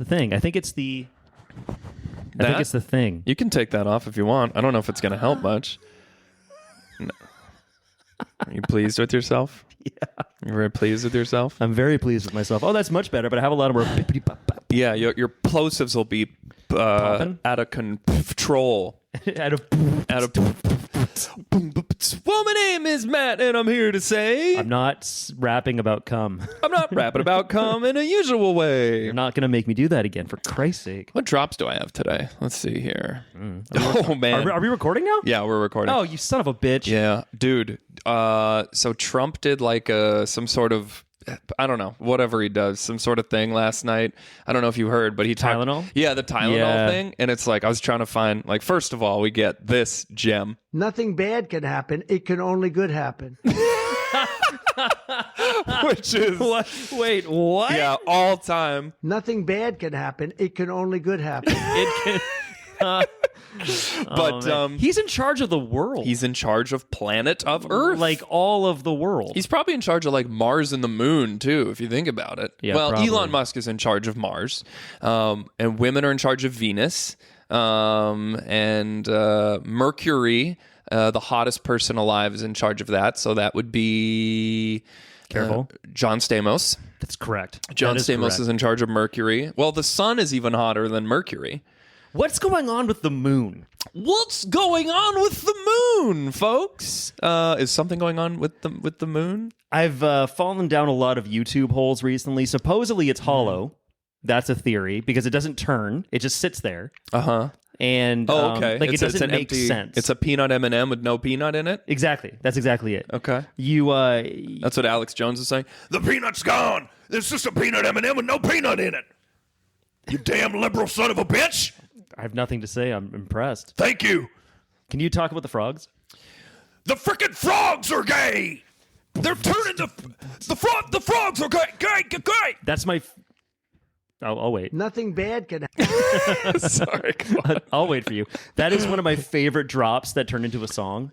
The thing. I think it's the thing. You can take that off if you want. I don't know if it's going to help much. No. Are you pleased with yourself? Yeah. You're very pleased with yourself? I'm very pleased with myself. Oh, that's much better, but I have a lot of more... Yeah, your plosives will be out of control. out of... Well, my name is Matt, and I'm here to say... I'm not rapping about cum. I'm not rapping about cum in a usual way. You're not going to make me do that again, for Christ's sake. What drops do I have today? Let's see here. Oh, man. Are we recording now? Yeah, we're recording. Oh, you son of a bitch. Yeah, dude. So Trump did like some sort of... I don't know, whatever he does, some sort of thing last night. I don't know if you heard, but he talked... Tylenol? Yeah, the Tylenol thing. And it's like, I was trying to find, like, first of all, we get this gem. Nothing bad can happen. It can only good happen. Which is... What? Wait, what? Yeah, all time. Nothing bad can happen. It can only good happen. It can... But he's in charge of the world. he's in charge of planet of Earth. Like all of the world. He's probably in charge of like Mars and the moon too, if you think about it. Yeah, well, probably. Elon Musk is in charge of Mars, and women are in charge of Venus, and Mercury, the hottest person alive, is in charge of that. So that would be Careful. John Stamos. That's correct. John That is Stamos correct. is in charge of Mercury. Well, the sun is even hotter than Mercury. What's going on with the moon? What's going on with the moon, folks? Is something going on with the moon? I've fallen down a lot of YouTube holes recently. Supposedly it's hollow. That's a theory because it doesn't turn. It just sits there. Uh-huh. And Okay. like It's it doesn't an make empty, sense. It's a peanut M&M with no peanut in it? Exactly. That's exactly it. Okay. You That's what Alex Jones is saying. The peanut's gone. It's just a peanut M&M with no peanut in it. You damn liberal son of a bitch. I have nothing to say. I'm impressed. Thank you. Can you talk about the frogs? The frickin' frogs are gay. They're turning the frogs are gay. That's my... I'll wait. Nothing bad can happen. Sorry. Come on. I'll wait for you. That is one of my favorite drops that turn into a song.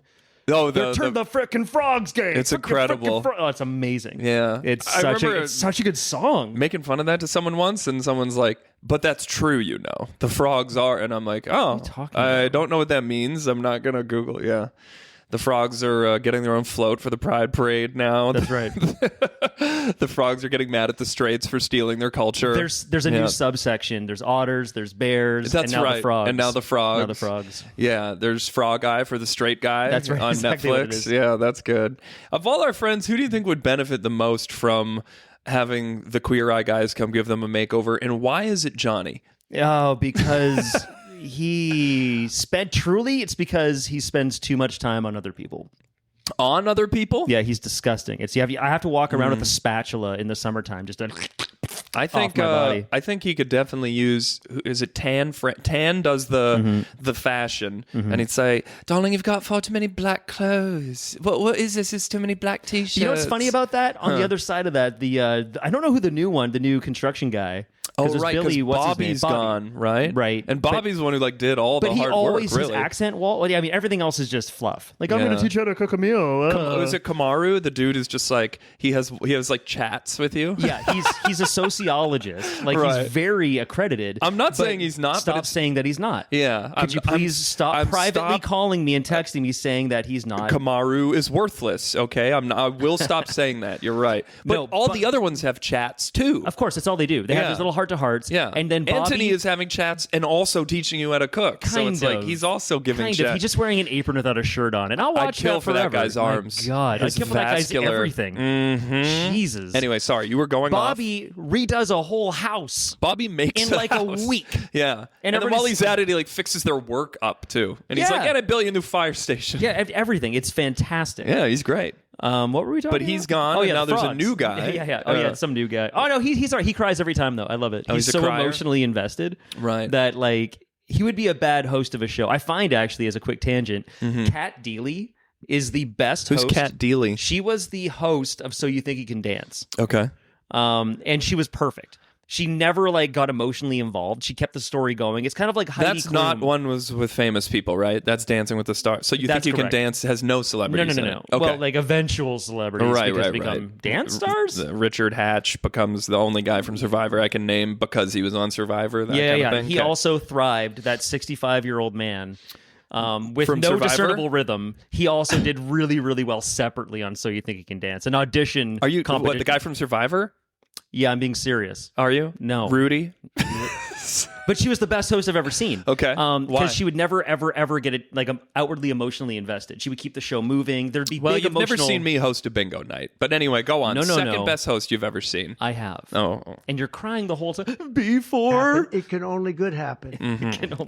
Oh, Turn the frickin' frogs gay. It's Frickin' incredible. Oh, it's amazing. Yeah. It's I such remember a good song. making fun of that to someone once, and someone's like, but that's true, you know. The frogs are. And I'm like, oh, talking I about? don't know what that means. I'm not going to Google. Yeah. The frogs are getting their own float for the Pride Parade now. That's right. The frogs are getting mad at the Straights for stealing their culture. There's a new subsection. There's otters, there's bears, That's and now right. the frogs. And now the frogs. Now the frogs. Yeah, there's Frog Eye for the straight guy. That's right, on exactly what it Netflix. is. Yeah, that's good. Of all our friends, who do you think would benefit the most from having the Queer Eye guys come give them a makeover? And why is it Johnny? Oh, because it's because he spends too much time on other people. On other people? Yeah, he's disgusting. I have to walk around with a spatula in the summertime just to I think my body. I think he could definitely use. Is it Tan? Tan does the fashion, and he'd say, "Darling, you've got far too many black clothes. What is this? Is too many black t-shirts." You know what's funny about that? On the other side of that, I don't know who the new construction guy. Oh, there's right, Billy, because what's his Bobby's name? gone, right? Right. And Bobby's the one who like did all the But he hard always work, really. his accent wall. Well, yeah, I mean, everything else is just fluff. Like I'm Yeah. going to teach you how to cook a meal. Is it Kamaru? The dude is just like he has like chats with you. Yeah, he's a sociologist. Like Right. he's very accredited. I'm not but saying he's not, but Stop it's- saying that he's not. Yeah. Could you please stop privately calling me and texting me saying that he's not? Kamaru is worthless. Okay, I will stop saying that. You're right. But No, all but- the other ones have chats too. Of course, that's all they do. They Yeah. have these little heart to hearts. Yeah. and then Bobby, Anthony is having chats and also teaching you how to cook. So Kind it's like of. he's also giving kind chats. of. He's just wearing an apron without a shirt on, and I'll I'd watch kill that for that forever. guy's My arms. God, I'd His kill for that guy's vascular. everything. Jesus. Anyway, sorry, you were going off. Bobby redoes a whole house. Bobby makes in like house. a week. Yeah. And And then while everybody's- he's at it, he like fixes their work up too. And he's Yeah. like, and I built you a new fire station. Yeah, everything. It's fantastic. Yeah, he's great. What were we talking But about? he's gone, Oh, and yeah, now the there's a frogs. new guy. Yeah. Oh, yeah, some new guy. Oh, no, he's all right. He cries every time, though. I love it. Oh, he's a so crier? emotionally invested. Right. That, like, he would be a bad host of a show. I find, actually, as a quick tangent, Kat Deely is the best Who's host. Kat Deely? She was the host of So You Think You Can Dance. Okay. And she was perfect. She never like got emotionally involved. She kept the story going. It's kind of like Heidi That's not Klum. one was with famous people, right? That's Dancing with the Stars. So you That's think you correct. can dance has no celebrities No. in it. Okay. Well, like eventual celebrities Right, because right, they become right. dance stars. Richard Hatch becomes the only guy from Survivor I can name because he was on Survivor. That kind of thing. He Okay. also thrived. That 65-year-old man. With From no Survivor? discernible rhythm, he also did really, really well separately on So You Think You Can Dance, an audition. Are you what, competition. the guy from Survivor? Yeah, I'm being serious. Are you? No. Rudy? But she was the best host I've ever seen. Okay. Why? Because she would never, ever, ever get it like outwardly emotionally invested. She would keep the show moving. There'd be Well, big you've never emotional... seen me host a bingo night. But anyway, go on. No. Second best host you've ever seen. I have. Oh. And you're crying the whole time. Before. It can only good happen.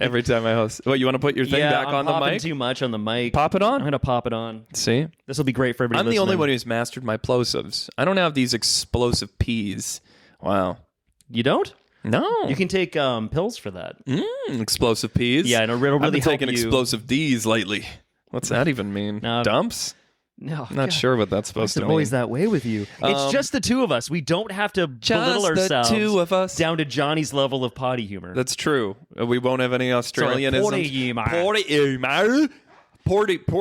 Every time I host. What, you want to put your thing back I'm on the popping mic? too much on the mic. Pop it on? I'm going to pop it on. See? This will be great for everybody I'm the only listening. one who's mastered my plosives. I don't have these explosive P's. Wow. You don't? No. You can take pills for that. Explosive P's? Yeah, and it'll really I've been help taking you. explosive D's lately. What's that even mean? No. Dumps? No, I'm not sure what that's supposed It's to mean. always that way with you. It's just the two of us. We don't have to belittle the ourselves two of us. down to Johnny's level of potty humor. That's true. We won't have any Australianisms. potty humor. Potty humor.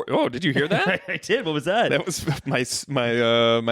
Oh, did you hear that? I did. What was that? That was my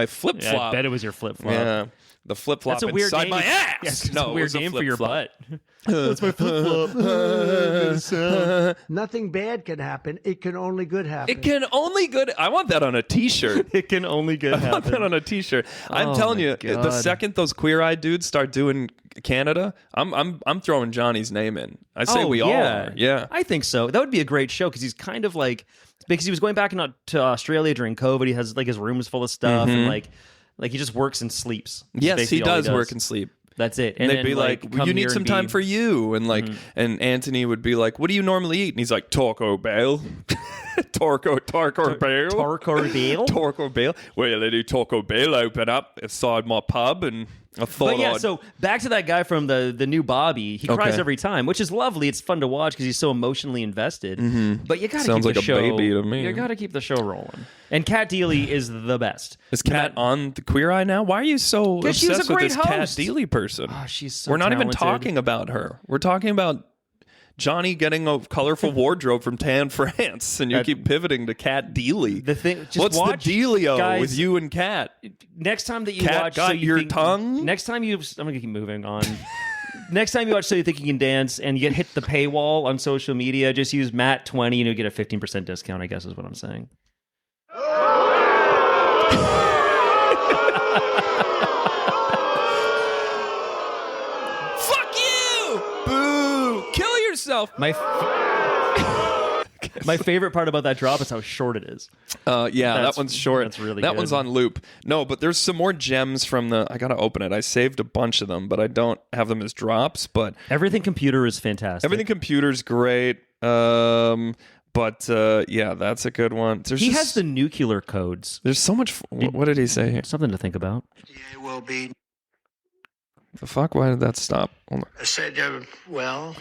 flip Yeah, flop. I bet it was your flip flop. Yeah, the flip flop That's a weird inside game. my ass. Yes, it's no, a it weird was a game for your flip-flop. butt. That's my flip flop. Nothing bad can happen. It can only good happen. It can only good. I want that on a T-shirt. It can only good I want that happen. on a T-shirt. I'm Oh telling my you, the God. second those queer-eyed dudes start doing Canada, I'm throwing Johnny's name in. I say we all are. Yeah. I think so. That would be a great show because he's kind of like because he was going back to Australia during COVID. He has like his room is full of stuff and like he just works and sleeps. That's Yes, he basically all does work and sleep. That's it. And they'd then, be like, come you need here some and time be- for you. And like, and Anthony would be like, what do you normally eat? And he's like, Taco Bell. Taco Bell. Taco Bell? Taco Bell. Well, I do Taco Bell open up inside my pub. And I thought But yeah, I'd... so back to that guy from the new Bobby. He cries Okay. every time, which is lovely. It's fun to watch because he's so emotionally invested. But you got to Sounds keep like the a show. baby to me. You got to keep the show rolling. And Kat Deely is the best. Is Kat on the Queer Eye now? Why are you so 'Cause she was obsessed a with great this Kat host. Deely person? Oh, she's so We're not even talented. talking about her. We're talking about Johnny getting a colorful wardrobe from Tan France, and you keep pivoting to Kat Deely. The thing, just What's watch, the dealio guys, with you and Kat? Next time that you Cat watch, got so you your think, tongue? Next time I'm gonna keep moving on. Next time you watch So You Think You Can Dance and you get hit the paywall on social media, just use Matt20 and you'll get a 15% discount. I guess is what I'm saying. Fuck you! Boo! Kill yourself! My favorite part about that drop is how short it is. Yeah, That's- that one's short. that's really That good. one's on loop. No, but there's some more gems from the. I gotta open it. I saved a bunch of them, but I don't have them as drops. But Everything Computer is fantastic. everything computer's great. But yeah, that's a good one. There's He just, has the nuclear codes. There's so much. What did he say here? Something to think about. FDA will be. The fuck? Why did that stop? Hold on. I said, well,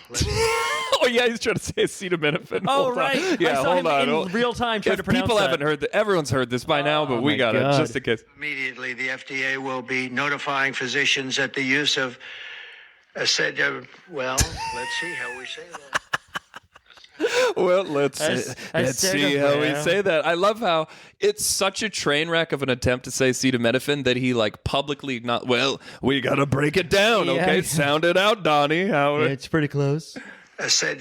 Oh yeah, he's trying to say acetaminophen. Oh, Hold on. right. Yeah, I saw hold him on. in real time trying If to pronounce people that. haven't heard that, everyone's heard this by now, but we my got it God. just in case. immediately the FDA will be notifying physicians that the use of I said, well, let's see how we say that. Well, let's see how we say that. I love how it's such a train wreck of an attempt to say acetaminophen that he like publicly not. Well, we gotta break it down, Yeah. okay? Sound it out, Donnie. How? It's pretty close. I said,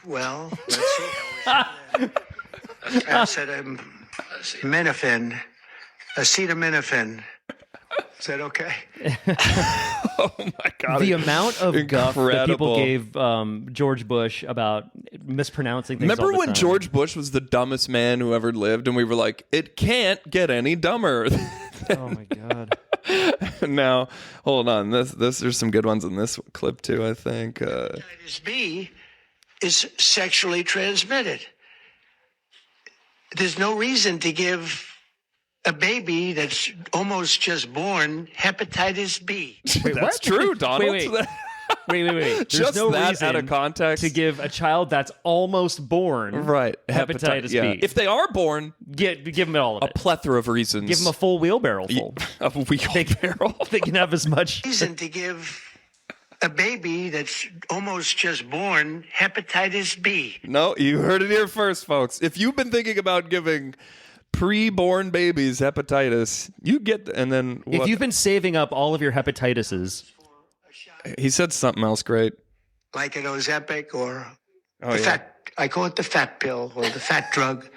well, let's see how we say that. I said, acetaminophen. Is that okay? Oh my god! The amount of guff that people Incredible. gave George Bush about mispronouncing things. Remember all the when time. George Bush was the dumbest man who ever lived, and we were like, it can't get any dumber. Oh my god! Now, hold on. There's some good ones in this clip too. I think. Hepatitis B is sexually transmitted. There's no reason to give a baby that's almost just born hepatitis B. Wait, That's what? true, Donald. Wait. There's Just no that reason out of context to give a child that's almost born right hepatitis yeah. B. If they are born, give them all of a it. plethora of reasons. Give them a full wheelbarrow full. a wheelbarrow. They can have as much. Reason to give a baby that's almost just born hepatitis B. No, you heard it here first, folks. If you've been thinking about giving pre-born babies hepatitis, you get, and then If you've been saving up all of your hepatitises, he said something else great. Like an Ozempic or Oh, the yeah. fat, I call it the fat pill or the fat drug.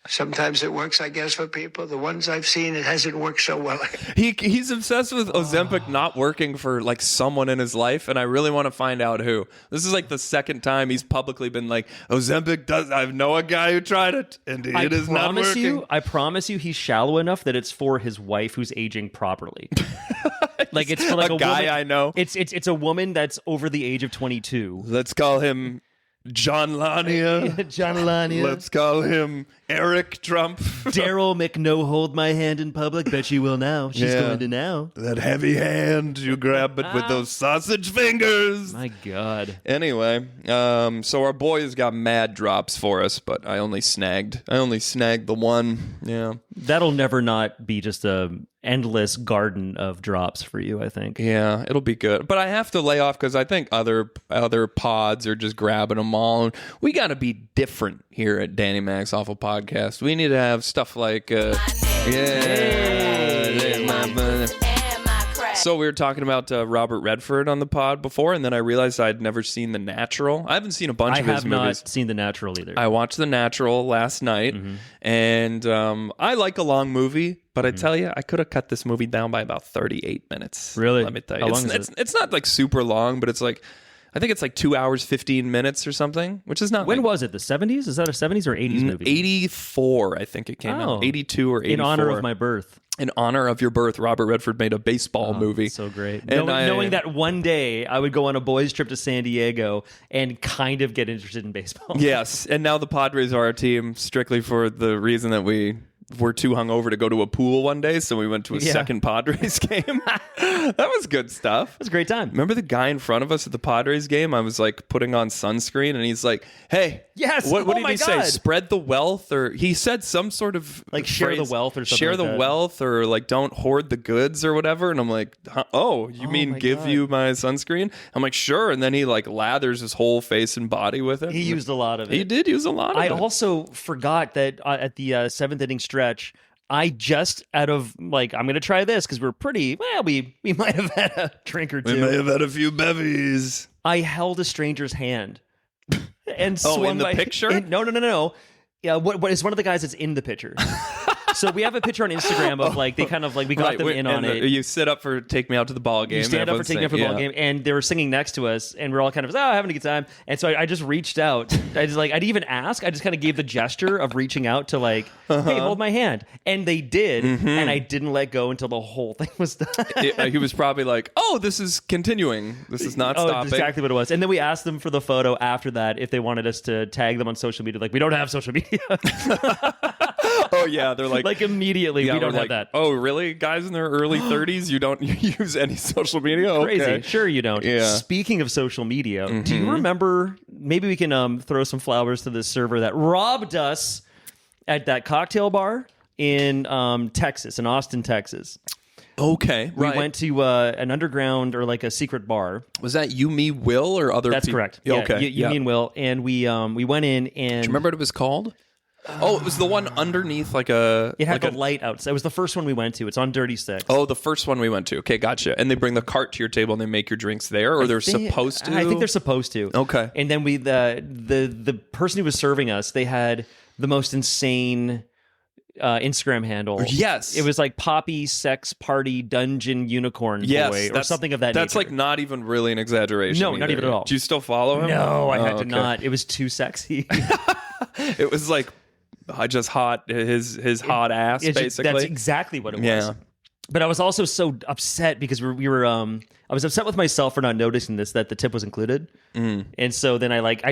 Sometimes it works, I guess, for people. The ones I've seen, it hasn't worked so well. He's obsessed with Ozempic not working for like someone in his life, and I really want to find out who. This is like the second time he's publicly been like, Ozempic does. I know a guy who tried it, and it is not working. I promise you, he's shallow enough that it's for his wife who's aging properly. Like it's for like a guy woman, I know. It's a woman that's over the age of 22. Let's call him John Lania. John Lania. Let's call him Eric Trump. Daryl McNo hold my hand in public. Bet she will now. She's Yeah. going to now. That heavy hand, you grab it with those sausage fingers. My God. Anyway, so our boys got mad drops for us, but I only snagged the one. Yeah. That'll never not be just a endless garden of drops for you, I think. Yeah, it'll be good. But I have to lay off because I think other pods are just grabbing them all. And we got to be different here at Danny Mac's Awful Podcast. We need to have stuff like, So we were talking about Robert Redford on the pod before, and then I realized I'd never seen The Natural. I haven't seen a bunch I of his have movies. not seen The Natural either. I watched The Natural last night, and I like a long movie, but I tell you, I could have cut this movie down by about 38 minutes. Really? Let me tell you. How long is it? It's not like super long, but it's like, I think it's like 2 hours, 15 minutes or something, which is not When like was it? The 70s? Is that a 70s or 80s movie? 84, I think it came Oh. out. 82 or 84. In honor of my birth. In honor of your birth, Robert Redford made a baseball movie. So great. And Knowing that one day I would go on a boys' trip to San Diego and kind of get interested in baseball. Yes, and now the Padres are our team strictly for the reason that we were too hungover to go to a pool one day, so we went to a second Padres game. That was good stuff. It was a great time. Remember the guy in front of us at the Padres game? I was like putting on sunscreen, and he's like, "Hey, Yes! what Oh did my he say? God. Spread the wealth," or he said some sort of Like share the phrase, wealth or something share like the that. wealth, or like don't hoard the goods or whatever. And I'm like, huh? "Oh, you mean my give God. you my sunscreen?" I'm like, "Sure." And then he like lathers his whole face and body with it. He used a lot of it. He did use a lot of I it. also forgot that at the seventh inning stretch, I just out of like, I'm going to try this because we're pretty, well, we might have had a drink or We two. may have had a few bevies. I held a stranger's hand and Oh, swung in the my- picture? No. Yeah, what is one of the guys that's in the picture. So we have a picture on Instagram of like, they kind of like, we got them in on it. You sit up for Take Me Out to the Ball Game. You stand up for taking up for the ball game, and they were singing next to us, and we're all kind of having a good time. And so I just reached out. I didn't even ask. I just kind of gave the gesture of reaching out to like, hey, hold my hand, and they did, and I didn't let go until the whole thing was done. He was probably like, "Oh, this is continuing. This is not Oh, stopping." exactly what it was. And then we asked them for the photo after that if they wanted us to tag them on social media. Like, we don't have social media. Oh yeah, they're like immediately, yeah, we don't we're have like, that. Oh really? Guys in their early 30s, you don't use any social media? Okay. Crazy. Sure you don't. Yeah. Speaking of social media, do you remember, maybe we can throw some flowers to this server that robbed us at that cocktail bar in Texas, in Austin, Texas. Okay, We right. went to an underground or like a secret bar. Was that you, me, Will, or other? That's people? correct. Yeah, Yeah, okay. You, me and Will. And we went in and... Do you remember what it was called? Oh, it was the one underneath like a... It had like the light outside. It was the first one we went to. It's on Dirty Six. Oh, the first one we went to. Okay, gotcha. And they bring the cart to your table and they make your drinks there, or they're supposed to? I think they're supposed to. Okay. And then the person who was serving us, they had the most insane Instagram handle. Yes. It was like Poppy Sex Party Dungeon Unicorn Boy or something of that That's nature. like not even really an exaggeration. No, not either. even at all. Do you still follow him? No, I had Oh, to okay. not. It was too sexy. It was like just hot, his hot ass, It's just- basically. that's exactly what it was. Yeah. But I was also so upset because we were I was upset with myself for not noticing this, that the tip was included. And so then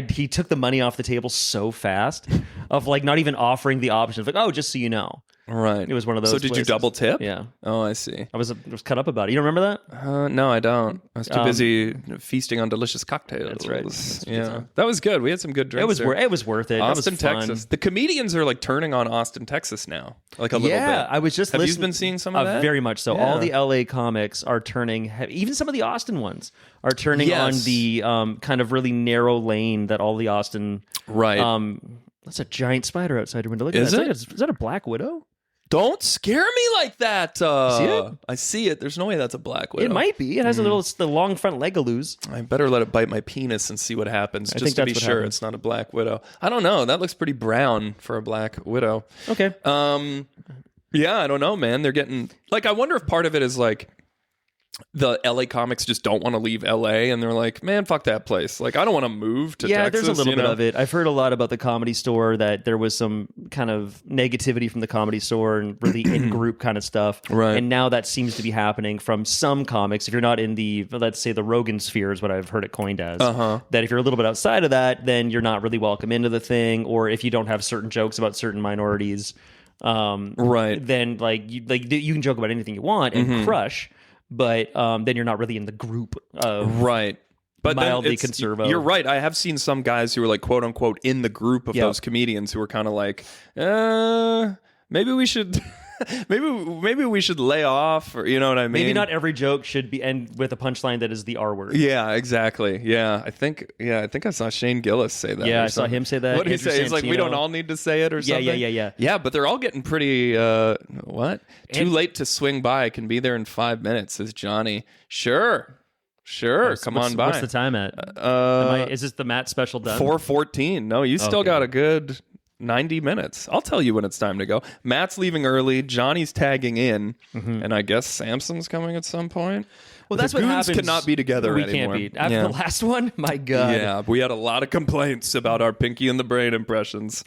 he took the money off the table so fast of like not even offering the option of like, oh, just so you know. Right. It was one of those. So did you places. double tip? Yeah. Oh, I see. I was cut up about it. You don't remember that? No, I don't. I was too busy feasting on delicious cocktails. That's right. Yeah, that was good. We had some good drinks. It was worth it. Austin, that was fun. Texas. The comedians are like turning on Austin, Texas now, like a little bit. Yeah, I was just Have listening. you been seeing some of that? Very much so. Yeah. All the LA comics are turning, even some of the Austin ones are turning on the kind of really narrow lane that all the Austin. Right. That's a giant spider outside your window. Look at that. Is that a black widow? Don't scare me like that. See it? I see it. There's no way that's a black widow. It might be. It has the long front legaloos. I better let it bite my penis and see what happens, just to be sure happens. it's not a black widow. I don't know. That looks pretty brown for a black widow. Okay. Yeah, I don't know, man. They're getting like, I wonder if part of it is like the LA comics just don't want to leave LA, and they're like, man, fuck that place. Like, I don't want to move to Texas. There's a little bit of it. I've heard a lot about the Comedy Store, that there was some kind of negativity from the Comedy Store and really in-group kind of stuff. Right. And now that seems to be happening from some comics. If you're not in the, let's say, the Rogan sphere is what I've heard it coined as. That if you're a little bit outside of that, then you're not really welcome into the thing, or if you don't have certain jokes about certain minorities, right, then you can joke about anything you want and crush. But then you're not really in the group of right. But mildly conservative. You're right. I have seen some guys who are like, quote unquote, in the group of those comedians who are kind of like, maybe we should, maybe we should lay off, or you know what I mean? Maybe not every joke should end with a punchline that is the R word. Yeah, exactly. Yeah, I think I saw Shane Gillis say that. Yeah, I saw him say that. What did he say? He's like, we don't all need to say it, or something. Yeah. Yeah, but they're all getting pretty. What? Too late to swing by. I can be there in 5 minutes. Says Johnny. Sure. Come on by. What's the time at? Is this the Matt special done? 4:14. No, you still got a good 90 minutes. I'll tell you when it's time to go. Matt's leaving early. Johnny's tagging in, and I guess Samson's coming at some point. Well, that's the what goons happens. cannot be together we anymore. can't be. After the last one, my God. Yeah, we had a lot of complaints about our Pinky and the Brain impressions.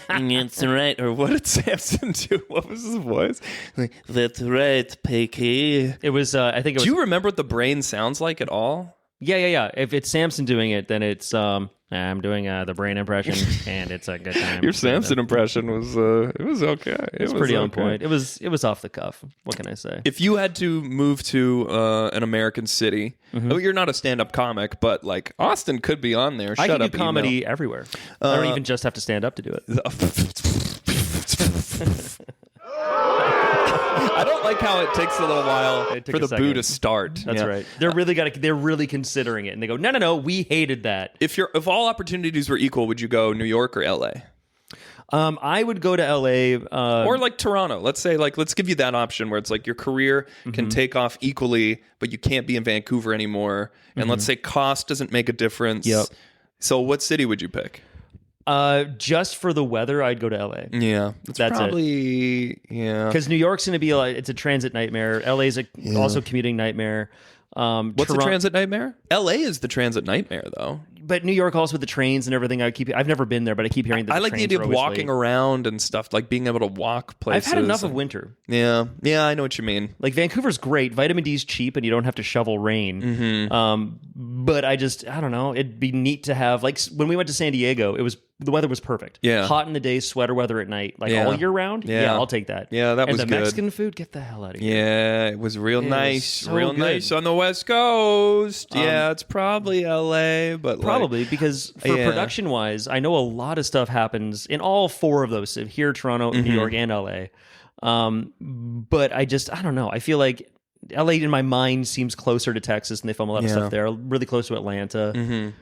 That's right. Or what did Samson do? What was his voice? Like, that's right, Pinky. It was, I think it was. Do you remember what the brain sounds like at all? Yeah. If it's Samson doing it, then it's I'm doing the brain impression, and it's a good time. Your Samson impression was it was okay. It was pretty on okay. point. It was off the cuff. What can I say? If you had to move to an American city, you're not a stand-up comic, but like Austin could be on there. I can do comedy everywhere. I don't even just have to stand up to do it. I don't like how it takes a little while for the boo to start. That's right. They're really considering it, and they go, no, we hated that. If all opportunities were equal, would you go New York or LA? I would go to LA or like Toronto. Let's say let's give you that option where it's like your career can take off equally, but you can't be in Vancouver anymore. And let's say cost doesn't make a difference. Yep. So what city would you pick? Just for the weather, I'd go to LA. Yeah, that's probably because New York's going to be it's a transit nightmare. LA's also a commuting nightmare. What's a transit nightmare? LA is the transit nightmare, though. But New York also with the trains and everything. I've never been there, but I keep hearing that I like the idea of walking around and stuff, like being able to walk places. I've had enough of winter. Yeah, I know what you mean. Like Vancouver's great. Vitamin D's cheap and you don't have to shovel rain. But I don't know. It'd be neat to have, like when we went to San Diego, the weather was perfect. Yeah. Hot in the day, sweater weather at night. All year round. Yeah, I'll take that. Yeah, that was good. And the Mexican food, get the hell out of here. Yeah, it was real nice. So real good. nice on the West Coast. Yeah, it's probably LA, but probably because for production wise, I know a lot of stuff happens in all four of those, here, Toronto, New York, and LA. But I don't know. I feel like LA in my mind seems closer to Texas, and they film a lot of stuff there. Really close to Atlanta.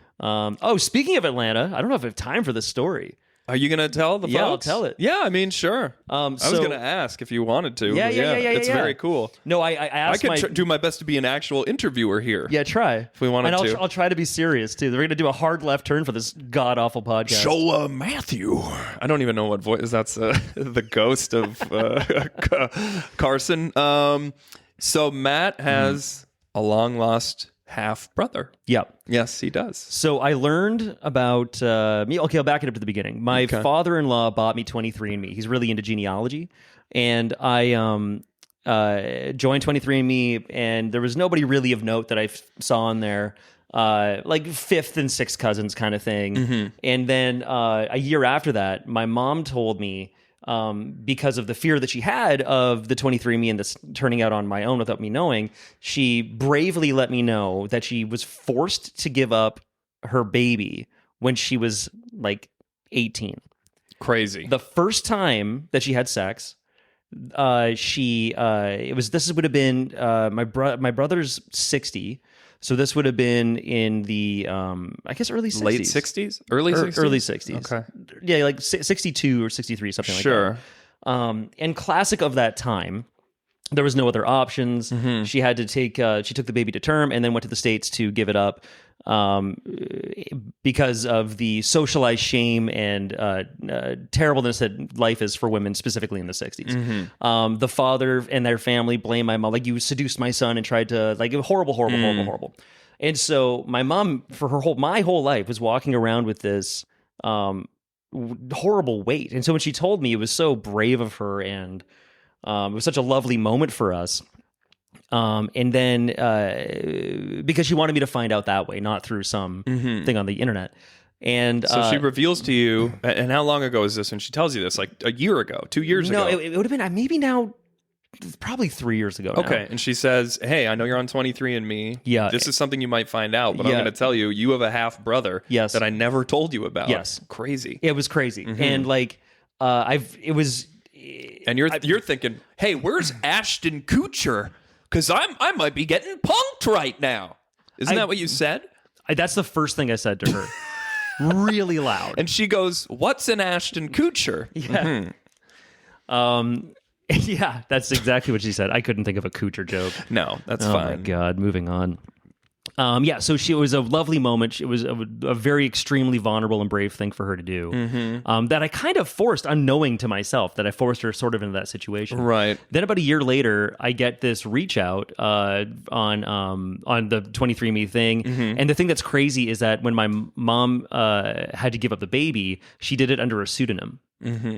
Speaking of Atlanta, I don't know if I have time for this story. Are you going to tell the folks? Yeah, I'll tell it. Yeah, I mean, sure. I was going to ask if you wanted to. Yeah. It's very cool. No, I asked I could do my best to be an actual interviewer here. Yeah, try. If we wanted to. And I'll try to be serious, too. They're going to do a hard left turn for this god-awful podcast. So, Matthew. I don't even know what voice. That's the ghost of Carson. So, Matt has a long-lost half-brother. Yep. Yes, he does. So I learned about me. Okay, I'll back it up to the beginning. My father-in-law bought me 23andMe. He's really into genealogy, and I joined 23andMe, and there was nobody really of note that I saw on there. Like fifth and sixth cousins kind of thing. And then a year after that, my mom told me because of the fear that she had of the 23andMe and this turning out on my own without me knowing, she bravely let me know that she was forced to give up her baby when she was like 18. Crazy. The first time that she had sex, this would have been my brother's 60. So this would have been in the I guess early 60s. Late 60s? Early 60s? Early 60s. Okay. Yeah, like 62 or 63, something like that. Sure. And classic of that time, there was no other options. She had to she took the baby to term and then went to the States to give it up because of the socialized shame and terribleness that life is for women, specifically in the 60s. The father and their family blame my mom, like, you seduced my son and tried to, like, horrible. And so my mom, for my whole life, was walking around with this horrible weight. And so when she told me, it was so brave of her, and it was such a lovely moment for us. And then because she wanted me to find out that way, not through some thing on the internet. And so she reveals to you, and how long ago is this when she tells you this? Like a year ago, 2 years ago? No, it would have been maybe now, probably 3 years ago now. Okay, and she says, hey, I know you're on 23andMe. Yeah. This is something you might find out, but I'm going to tell you, you have a half brother that I never told you about. Yes. Crazy. It was crazy. And like, it was... And you're thinking, hey, where's Ashton Kutcher? Because I might be getting punked right now. Isn't that what you said? That's the first thing I said to her. Really loud. And she goes, what's an Ashton Kutcher? Yeah. Yeah, that's exactly what she said. I couldn't think of a Kutcher joke. No, that's fine. fine. Oh my God, moving on. Yeah, so it was a lovely moment. It was a very extremely vulnerable and brave thing for her to do. That I kind of forced, unknowing to myself, that I forced her sort of into that situation. Right. Then about a year later, I get this reach out on the 23andMe thing. And the thing that's crazy is that when my mom had to give up the baby, she did it under a pseudonym.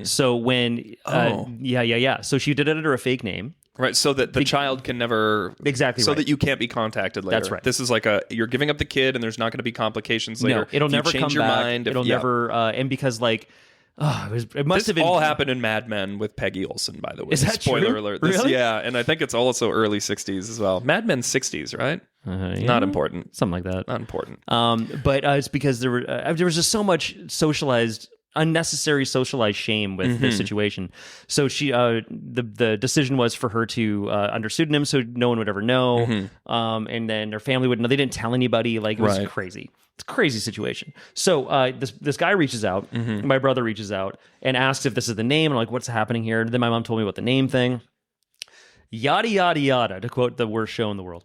So when so she did it under a fake name. Right, so that the child can never... Exactly so right. that you can't be contacted later. That's right. This is like you're giving up the kid and there's not going to be complications later. No, it'll If you never change come your back. mind, It'll never... and because, like... it must have been... all happened in Mad Men with Peggy Olson, by the way. Is that Spoiler true? alert. Really? Yeah, and I think it's also early 60s as well. Mad Men's 60s, right? Yeah, not important. Something like that. Not important. But it's because there was just so much unnecessary socialized shame with this situation. So she, the decision was for her to under pseudonym, so no one would ever know. And then her family wouldn't know. They didn't tell anybody. Like, it was crazy. It's a crazy situation. So this guy reaches out. My brother reaches out and asks if this is the name. I'm like, what's happening here? And then my mom told me about the name thing. Yada yada yada, to quote the worst show in the world.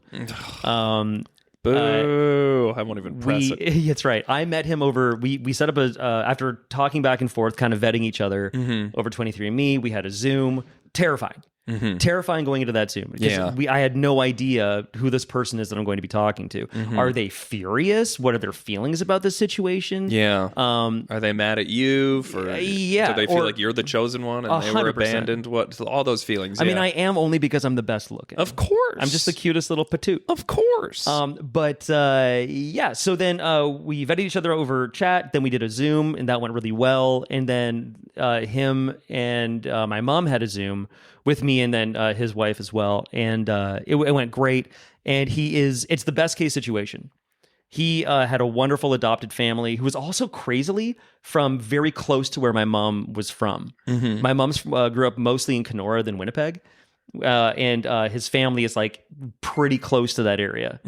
Boo! I won't even press it. That's right. I met him over. We set up after talking back and forth, kind of vetting each other over 23andMe. We had a Zoom. Terrifying. Terrifying going into that Zoom. Because I had no idea who this person is that I'm going to be talking to. Are they furious? What are their feelings about this situation? Yeah. Are they mad at you for? Do they feel like you're the chosen one and they were 100%. abandoned? What? All those feelings. I mean, I am only because I'm the best looking. Of course. I'm just the cutest little patoot. Of course. But so then we vetted each other over chat. Then we did a Zoom, and that went really well. And then him and my mom had a Zoom with me, and then his wife as well. And it went great. And it's the best case situation. He had a wonderful adopted family who was also crazily from very close to where my mom was from. My mom grew up mostly in Kenora than Winnipeg. And his family is like pretty close to that area,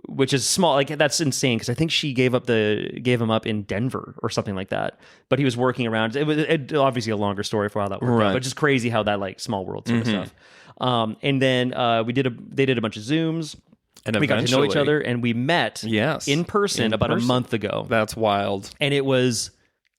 which is small. Like, that's insane because I think she gave him up in Denver or something like that. But he was working around. It was obviously a longer story for how that worked out, but just crazy how that, like, small world sort of stuff. And then they did a bunch of Zooms. And we got to know each other, and we met in person about a month ago. That's wild. And it was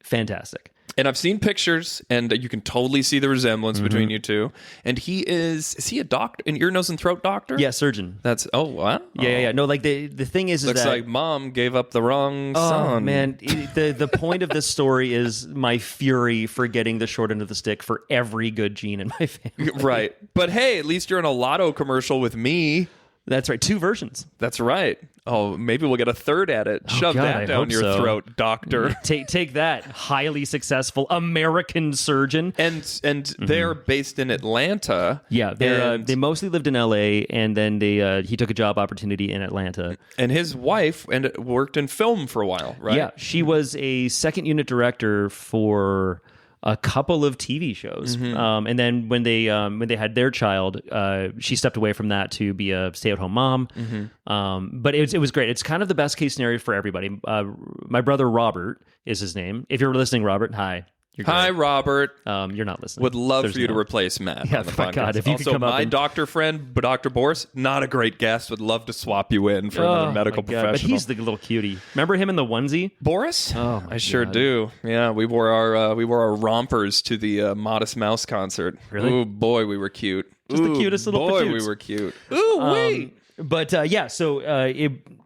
fantastic. And I've seen pictures, and you can totally see the resemblance between you two. And is he a doctor, an ear, nose, and throat doctor? Yeah, surgeon. That's, what? Yeah. No, like, the thing is Looks that... like mom gave up the wrong son. Oh, man. The point of this story is my fury for getting the short end of the stick for every good gene in my family. Right. But hey, at least you're in a Lotto commercial with me. That's right. 2 versions. That's right. Oh, maybe we'll get a third at it. Shove God, that I down hope your so. throat, doctor. Take that, highly successful American surgeon. And they're based in Atlanta. Yeah, they mostly lived in L.A. and then he took a job opportunity in Atlanta. And his wife worked in film for a while, right? Yeah, she was a second unit director for a couple of TV shows, and then when they had their child, she stepped away from that to be a stay-at-home mom. But it was great. It's kind of the best case scenario for everybody. My brother Robert is his name. If you're listening, Robert, hi. Hi, Robert. You're not listening. Would love for you to replace Matt. Yeah, on the my podcast. God, if you could also, come up my and- doctor friend, Dr. Boris, not a great guest. Would love to swap you in for another medical my God, professional. But he's the little cutie. Remember him in the onesie? Boris? Oh, my I sure God. do. Yeah, we wore our rompers to the Modest Mouse concert. Really? Ooh, boy, we were cute. Just the cutest little boy, patoots. we were cute. Ooh, wait. But so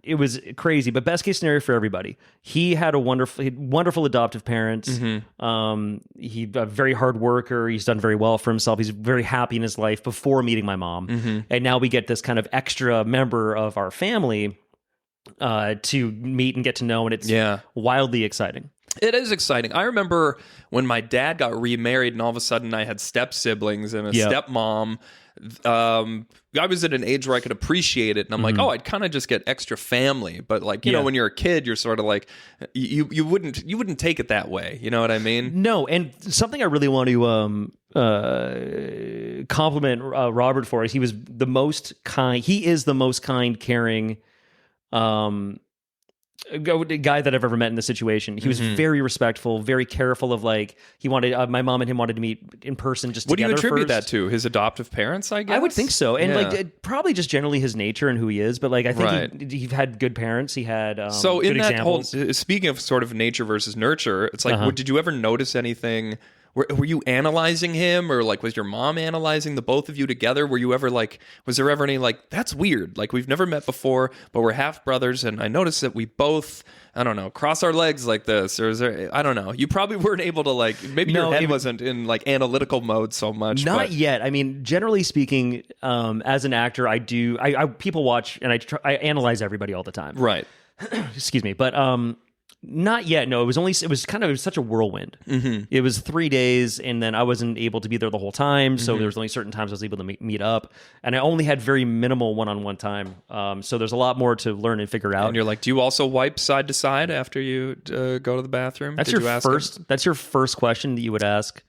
it was crazy. But best case scenario for everybody, he had wonderful adoptive parents. He's a very hard worker. He's done very well for himself. He's very happy in his life before meeting my mom. And now we get this kind of extra member of our family to meet and get to know, and it's wildly exciting. It is exciting. I remember when my dad got remarried and all of a sudden I had step siblings and a stepmom. I was at an age where I could appreciate it, and I'm like, oh, I'd kind of just get extra family. But like, you know, when you're a kid, you're sort of like, you wouldn't take it that way. You know what I mean? No, and something I really want to compliment Robert for is he is the most kind, caring guy that I've ever met in this situation. He was very respectful, very careful of like, he wanted, my mom and him wanted to meet in person just What do you together attribute first. that to? His adoptive parents, I guess? I would think so. And Yeah. like, probably just generally his nature and who he is. But like, I think Right. he had good parents. He had So good in that examples. whole, speaking of sort of nature versus nurture, it's like, did you ever notice anything? Were you analyzing him, or like was your mom analyzing the both of you together? Were you ever like, was there ever any like, that's weird, like we've never met before, but we're half brothers, and I noticed that we both, I don't know, cross our legs like this, or is there, I don't know. You probably weren't able to like, maybe your head wasn't in like analytical mode so much. Not yet. I mean, generally speaking, as an actor, I people watch and I analyze everybody all the time. Right. Excuse me, but not yet. No, it was such a whirlwind. It was 3 days, and then I wasn't able to be there the whole time. So there was only certain times I was able to meet up, and I only had very minimal one-on-one time. So there's a lot more to learn and figure out. And you're like, do you also wipe side to side after you go to the bathroom? That's Did your you ask him? first. That's your first question that you would ask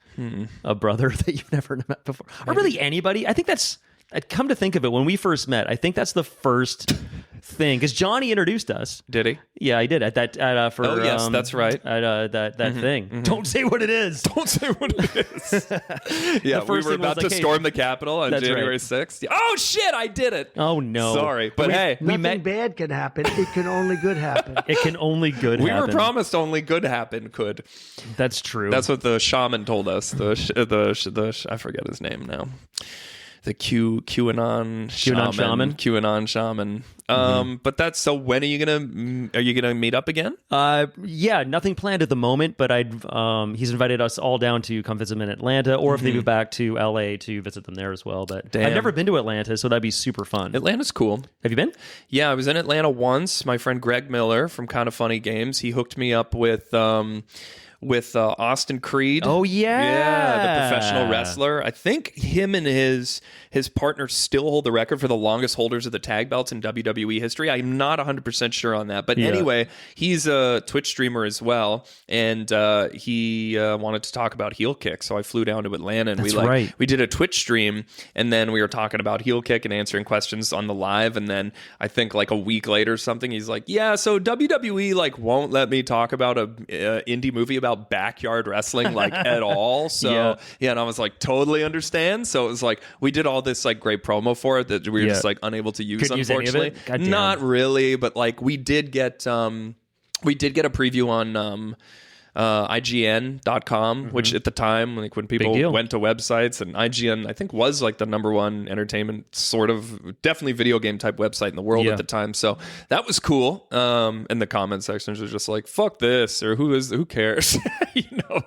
a brother that you've never met before, or really anybody. I think that's. I'd come to think of it, when we first met, I think that's the first thing, because Johnny introduced us. Did he? Yeah, I did at for. Oh, yes, that's right. At that thing. Don't say what it is. Don't say what it is. Yeah, we first were thing was about like, to hey, storm the Capitol on that's January right. 6th. Oh, shit, I did it. Oh, no. Sorry, but hey. Nothing bad can happen. It can only good happen. It can only good We happen. were promised only good could. That's true. That's what the shaman told us. I forget his name now. The QAnon shaman. QAnon shaman. But that's, so when are you gonna meet up again? Yeah, nothing planned at the moment, but he's invited us all down to come visit him in Atlanta, or if they move back to LA, to visit them there as well. But Damn. I've never been to Atlanta, so that'd be super fun. Atlanta's cool. Have you been? Yeah, I was in Atlanta once. My friend Greg Miller from Kind of Funny Games, he hooked me up with Austin Creed. Oh, yeah. The professional wrestler. I think him and his partner still hold the record for the longest holders of the tag belts in WWE history. I'm not 100% sure on that. But anyway, he's a Twitch streamer as well, and he wanted to talk about heel kick. So I flew down to Atlanta, and we did a Twitch stream, and then we were talking about heel kick and answering questions on the live. And then I think like a week later or something, he's like, yeah, so WWE like won't let me talk about a indie movie about backyard wrestling like at all. So and I was like, totally understand. So it was like, we did all this like great promo for it that we were just like unable to use. Couldn't use any of unfortunately. it? Goddamn. Not really, but like we did get a preview on IGN.com, which at the time, like when people went to websites, and IGN, I think, was like the number one entertainment sort of, definitely video game type website in the world at the time. So that was cool. And the comment sections were just like, fuck this, or who cares?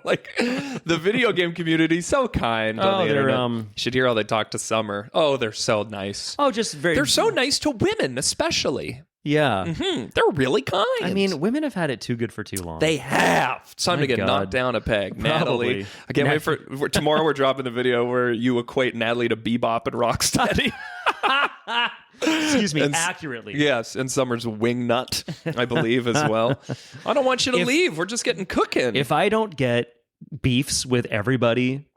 Like the video game community, so kind. On the internet. You should hear how they talk to Summer. Oh, they're so nice. Oh, just very. They're so nice to women, especially. Yeah. They're really kind. I mean, women have had it too good for too long. They have. It's time to get knocked down a peg. Probably. Natalie. I can't wait for tomorrow. We're dropping the video where you equate Natalie to Bebop and Rocksteady. Excuse me, accurately. Yes, and Summer's wingnut, I believe, as well. I don't want you to leave. We're just getting cooking. If I don't get beefs with everybody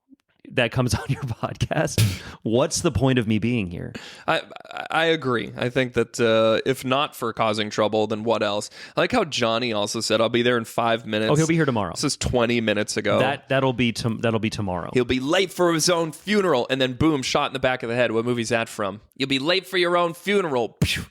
that comes on your podcast, what's the point of me being here? I agree. I think that if not for causing trouble, then what else? I like how Johnny also said, I'll be there in 5 minutes. Oh, he'll be here tomorrow. This is 20 minutes ago. That'll be tomorrow. He'll be late for his own funeral, and then boom, shot in the back of the head. What movie's that from? You'll be late for your own funeral. Pew.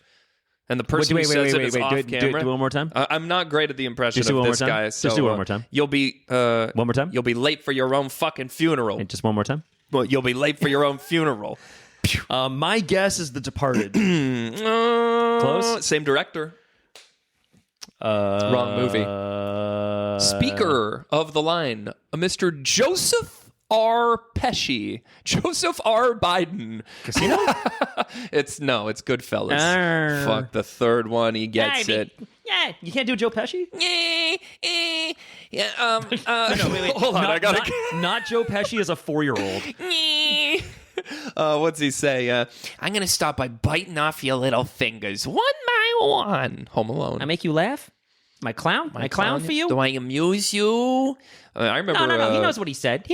And the person who says it is off camera. Do it one more time. I'm not great at the impression of this guy. So, just do it one more time. You'll be one more time. You'll be late for your own fucking funeral. And just one more time. Well, you'll be late for your own funeral. My guess is The Departed. Close. Same director. Wrong movie. Speaker of the line, Mr. Joseph R. Pesci. Joseph R. Biden. Casino? It's Goodfellas. Fuck the third one. He gets it. Yeah, you can't do Joe Pesci? Yeah. No, wait. Hold on, I gotta. Not Joe Pesci as a 4-year-old. What's he say? I'm gonna start by biting off your little fingers one by one. Home Alone. I make you laugh? My clown? My clown for you? Do I amuse you? I remember. No. He knows what he said.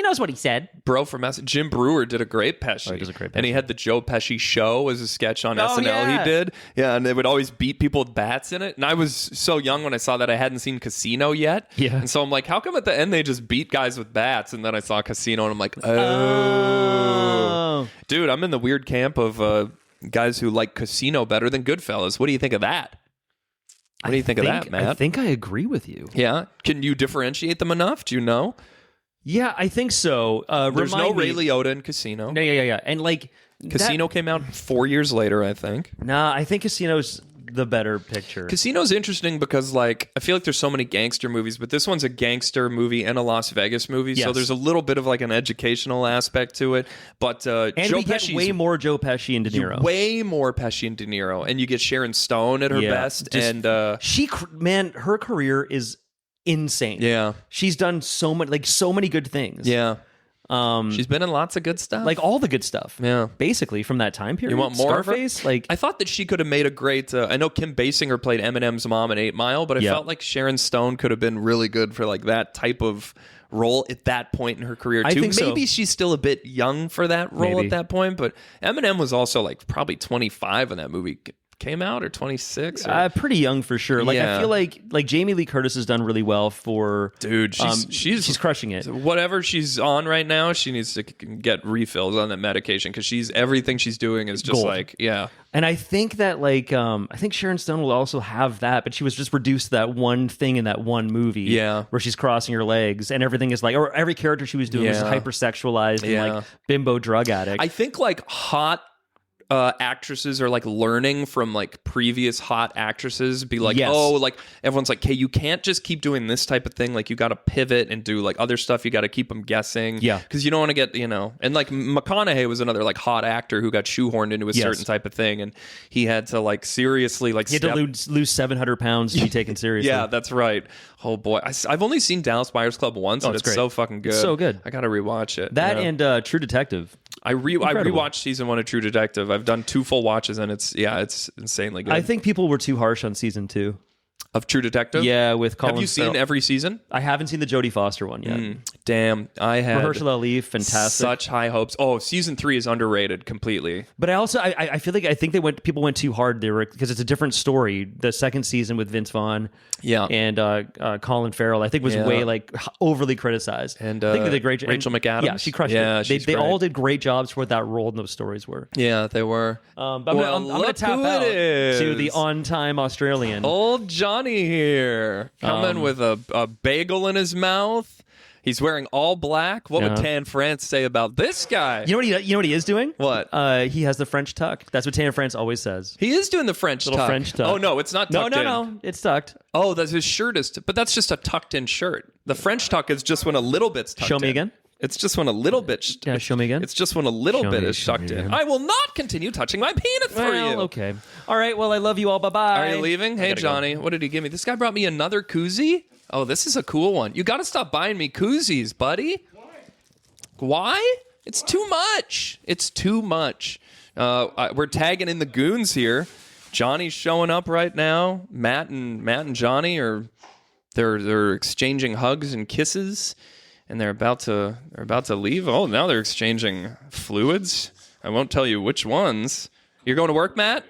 Bro from Jim Brewer did a great Pesci. He does a great Pesci. And he had the Joe Pesci Show as a sketch on SNL yeah. he did. Yeah, and they would always beat people with bats in it. And I was so young when I saw that I hadn't seen Casino yet. Yeah. And so I'm like, how come at the end they just beat guys with bats? And then I saw Casino and I'm like, oh. Dude, I'm in the weird camp of guys who like Casino better than Goodfellas. What do you think of that? What do you think of that, Matt? I think I agree with you. Yeah? Can you differentiate them enough? Do you know? Yeah, I think so. There's no Ray Liotta in Casino. No, yeah. And like... Casino came out 4 years later, I think. Nah, I think Casino's the better picture. Casino's interesting because, like, I feel like there's so many gangster movies, but this one's a gangster movie and a Las Vegas movie, so there's a little bit of, like, an educational aspect to it. But and Joe we get way more Joe Pesci and De Niro. Way more Pesci and De Niro. And you get Sharon Stone at her best. And her career is insane. Yeah. She's done so many good things. Yeah. She's been in lots of good stuff. Like all the good stuff. Yeah. Basically from that time period. You want more Scarface? of her? Like I thought that she could have made a great I know Kim Basinger played Eminem's mom in 8 Mile, but I felt like Sharon Stone could have been really good for like that type of role at that point in her career too. I think maybe she's still a bit young for that role at that point, but Eminem was also like probably 25 when that movie came out, or 26 pretty young for sure. Like I feel like Jamie Lee Curtis has done really well for dude. She's crushing it. Whatever she's on right now, she needs to get refills on that medication because everything she's doing is just gold. And I think that I think Sharon Stone will also have that, but she was just reduced to that one thing in that one movie where she's crossing her legs and everything is like, or every character she was doing was hypersexualized and like bimbo drug addict. I think like hot actresses are like learning from like previous hot actresses, be like, oh, like everyone's like, hey, you can't just keep doing this type of thing. Like you got to pivot and do like other stuff. You got to keep them guessing. Yeah. Because you don't want to get, and like McConaughey was another like hot actor who got shoehorned into a certain type of thing. And he had to like seriously like he had to lose 700 pounds to be taken seriously. Yeah, that's right. Oh boy. I've only seen Dallas Buyers Club once and it's so fucking good. It's so good. I got to rewatch it. That and True Detective. I rewatched season 1 of True Detective. I've done 2 full watches, and it's insanely good. I think people were too harsh on season 2 of True Detective. Yeah, with Colin. Have you seen every season? I haven't seen the Jodie Foster one yet. Damn, I had Mahershala Ali, fantastic. Such high hopes. Oh, season 3 is underrated completely. But I feel like people went too hard there because it's a different story. The second season with Vince Vaughn, and Colin Farrell, I think was way like overly criticized. And I think they did a great job. Rachel McAdams, yeah, she crushed it. They all did great jobs for what that role and those stories were. Yeah, they were. But I'm going to tap out to the on-time Australian, old John Johnny here, coming with a bagel in his mouth. He's wearing all black. What would Tan France say about this guy? You know what he is doing? What? He has the French tuck. That's what Tan France always says. He is doing the French tuck. French tuck. Oh, no, it's not tucked in. No. It's tucked. Oh, that's his shirt is... but that's just a tucked-in shirt. The French tuck is just when a little bit's tucked in. Show me again. It's just when a little bit... Yeah, show me again. It's just when a little bit is tucked in. I will not continue touching my penis for you. Okay. All right, well, I love you all. Bye-bye. Are you leaving? Hey, Johnny, what did he give me? This guy brought me another koozie. Oh, this is a cool one. You got to stop buying me koozies, buddy. Why? It's too much. It's too much. We're tagging in the goons here. Johnny's showing up right now. Matt and Johnny they're exchanging hugs and kisses, and they're about to leave. Oh, now they're exchanging fluids. I won't tell you which ones. You're going to work, Matt?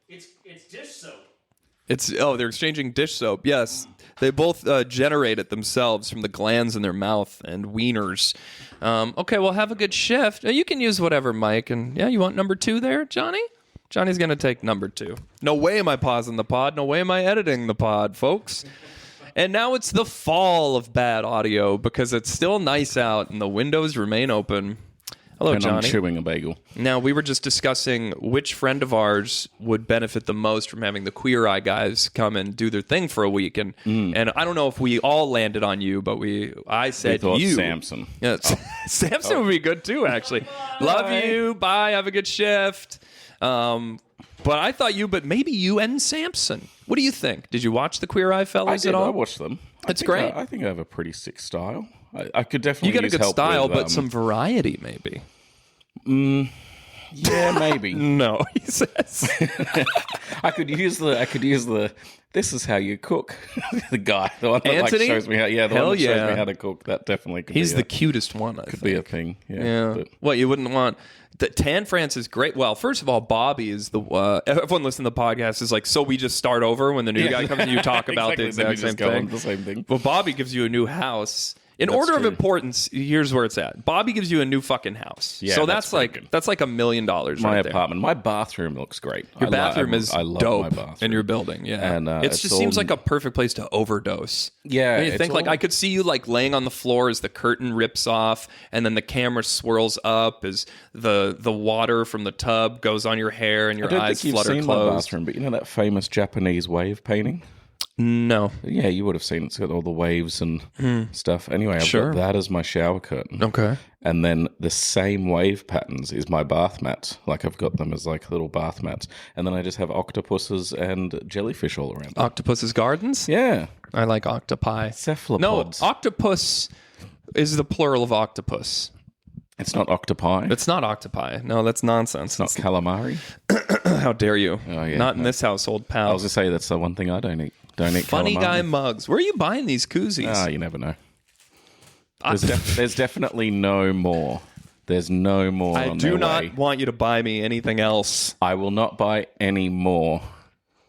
It's dish soap. They're exchanging dish soap. Yes. They both generate it themselves from the glands in their mouth and wieners. Okay, well, have a good shift. You can use whatever, Mike. And yeah, you want number 2 there, Johnny? Johnny's going to take number 2. No way am I pausing the pod. No way am I editing the pod, folks. And now it's the fall of bad audio because it's still nice out and the windows remain open. Hello, and Johnny. I'm chewing a bagel. Now, we were just discussing which friend of ours would benefit the most from having the Queer Eye guys come and do their thing for a week. And I don't know if we all landed on you, but I said thought you. Samson. Yeah, Samson would be good too, actually. Love you. Bye. Have a good shift. But I thought but maybe you and Samson. What do you think? Did you watch the Queer Eye fellas at all? I watched them. It's great. I think I have a pretty sick style. I could definitely You got a use good help style, with, but some variety, maybe. Yeah, maybe. No, he says. I could use the this is how you cook. The one that Anthony? shows me how. Yeah, the Hell one that yeah. shows me how to cook. That definitely could. He's be the cutest one. I could think. be a thing. Yeah. Yeah. But, What you wouldn't want. Tan France is great. Well, first of all, Bobby is everyone listening to the podcast is like, so we just start over when the new guy comes and you talk about the Exactly. exact Then same we just go on the same thing. Well, Bobby gives you a new house. In That's order of true. importance, here's where it's at. Bobby gives you a new fucking house. Yeah, so that's that's pretty good. like $1 million my right there. apartment, my bathroom looks great. Your bathroom is I love dope my bathroom. in your building, yeah. And, it it's just all- seems like a perfect place to overdose. Yeah, And you it's think like all- I could see you like laying on the floor as the curtain rips off, and then the camera swirls up as the water from the tub goes on your hair and I your don't eyes think you've flutter seen my closed. bathroom, but you know that famous Japanese wave painting? No. Yeah, you would have seen it. It's got all the waves and stuff. Anyway, I've Sure. got that as my shower curtain. Okay. And then the same wave patterns is my bath mat. Like I've got them as like little bath mats. And then I just have octopuses and jellyfish all around. Octopus's Gardens? Yeah. I like octopi. Cephalopods. No, octopus is the plural of octopus. It's not octopi. It's not octopi. No, that's nonsense. It's not calamari. How dare you? Oh, yeah. Not in this household, pal. I was going to say that's the one thing I don't eat. Don't eat Funny calamari. guy mugs. Where are you buying these koozies? Ah, you never know. There's definitely no more. There's no more. I on do their not way. want you to buy me anything else. I will not buy any more.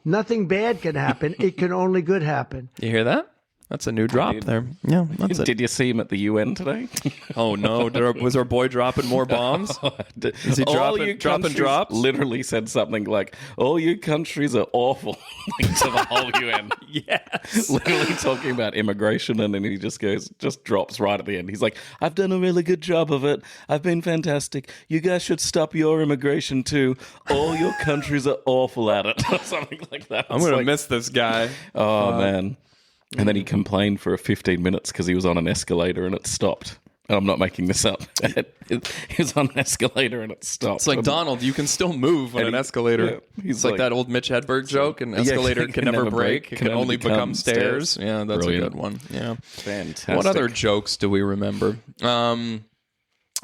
Nothing bad can happen. It can only good happen. You hear that? That's a new drop there. Yeah, that's it. Did you see him at the UN today? Oh no! Was our boy dropping more bombs? Is he All dropping you dropping countries drops? Literally said something like, "All you countries are awful," like, to the whole UN. Yes. Literally talking about immigration, and then he just drops right at the end. He's like, "I've done a really good job of it. I've been fantastic. You guys should stop your immigration too. All your countries are awful at it," or something like that. I'm It's gonna like, miss this guy. Oh man. And then he complained for 15 minutes because he was on an escalator and it stopped. I'm not making this up. He was on an escalator and it stopped. It's like, Donald, you can still move on an escalator. yeah, he's It's like like- that old Mitch Hedberg joke, an escalator can never break. It can only become stairs. Yeah, that's Brilliant. a good one. Yeah. Fantastic. What other jokes do we remember?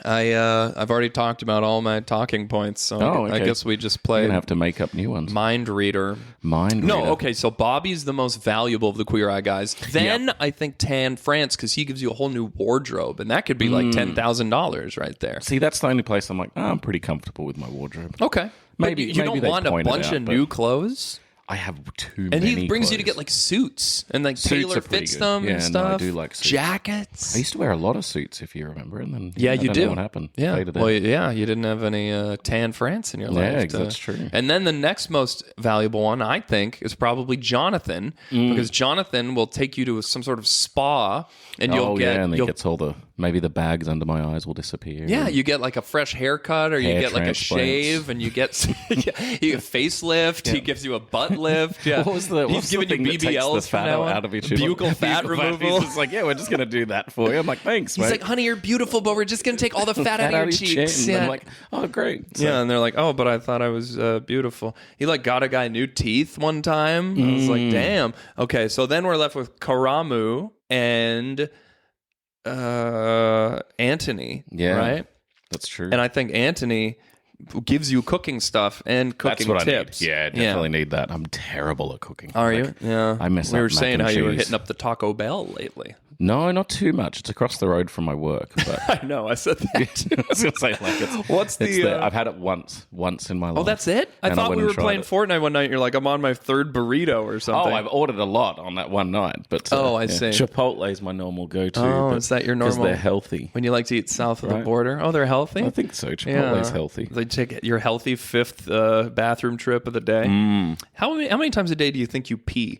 I've already talked about all my talking points, so I okay. guess we just You're play going to have to make up new ones. Mind Reader. Mind No, reader. okay, so Bobby's the most valuable of the Queer Eye guys. Then I think Tan France, because he gives you a whole new wardrobe, and that could be like $10,000 right there. See, that's the only place I'm like, I'm pretty comfortable with my wardrobe. Okay. Maybe- But you maybe don't they want a point it bunch out, of but- new clothes? I have too And many. he brings you to clothes. get like suits and like Suits tailor are pretty fits good. them Yeah, and no, stuff. I do like suits. Jackets. I used to wear a lot of suits, if you remember, and then Yeah, I you don't do. know what happened? Yeah. Faded Well, out. yeah, you didn't have any tan France in your life. That's true. And then the next most valuable one, I think, is probably Jonathan, because Jonathan will take you to some sort of spa, and you'll get. and then you'll, gets all maybe the bags under my eyes will disappear. yeah, you get like a fresh haircut, or you Hair get like a transplants. shave, and you get you get facelift. He gives you a butt lift. Yeah, What was the? He's giving you thing that takes BBLs the from fat now on. out of each Buccal fat removal. He's just like, yeah, we're just gonna do that for you. I'm like, thanks, mate. He's like, honey, you're beautiful, but we're just gonna take all the fat out of your cheeks. Yeah. Yeah. I'm like, oh, great. So, Yeah, and they're like, "Oh, but I thought I was beautiful." He like got a guy new teeth one time. I was like, "Damn." Okay, so then we're left with Karamu and Anthony. Yeah. Right. that's true. And I think Anthony gives you cooking stuff and cooking That's what tips. I need. Yeah, I definitely need that. I'm terrible at cooking. Are you? Like, Yeah. I mess We up were mac saying and how you were cheese. hitting up the Taco Bell lately. No, not too much. It's across the road from my work. But I know. I said that. I was gonna say, like, it's, What's it's the, there. I've had it once in my life. Oh, that's it? I And thought went we and were tried playing it. Fortnite one night. You're like, I'm on my third burrito or something. Oh, I've ordered a lot on that one night, but I see. Chipotle is my normal go-to. Oh, but- is that your 'cause normal? they're healthy. When you like to eat south of the Right. border. Oh, they're healthy? I think so. Chipotle's healthy. They take your healthy fifth bathroom trip of the day. How many times a day do you think you pee?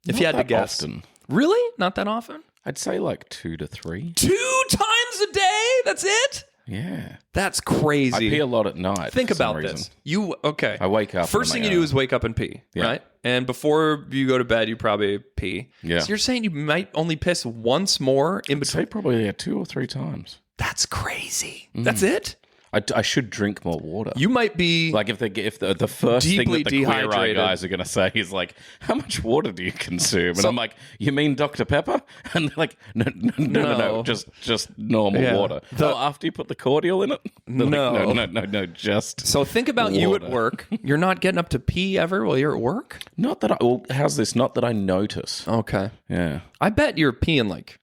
If Not you had to that guess. often. Really? Not that often? I'd say like 2 to 3. 2 times a day? That's it? Yeah, That's I crazy. pee a lot at night. Think for some about reason. this. You okay? I wake up First and thing I'm you like, do is wake up and pee, Yeah. right? And before you go to bed, you probably pee. Yeah. So you're saying you might only piss once more in I'd say between? probably 2 or 3 times. That's crazy. That's it. I should drink more water. You might be Like if the first thing Deeply that the Queer Eye dehydrated. guys are going to say is like, how much water do you consume? And I'm like, you mean Dr. Pepper? And they're like, no, just normal Yeah. water. After you put the cordial in it? They're No. like, no, just. So think about you at Water. work. You're not getting up to pee ever while you're at work? Not that how's this? Not that I notice. Okay. Yeah, I bet you're peeing like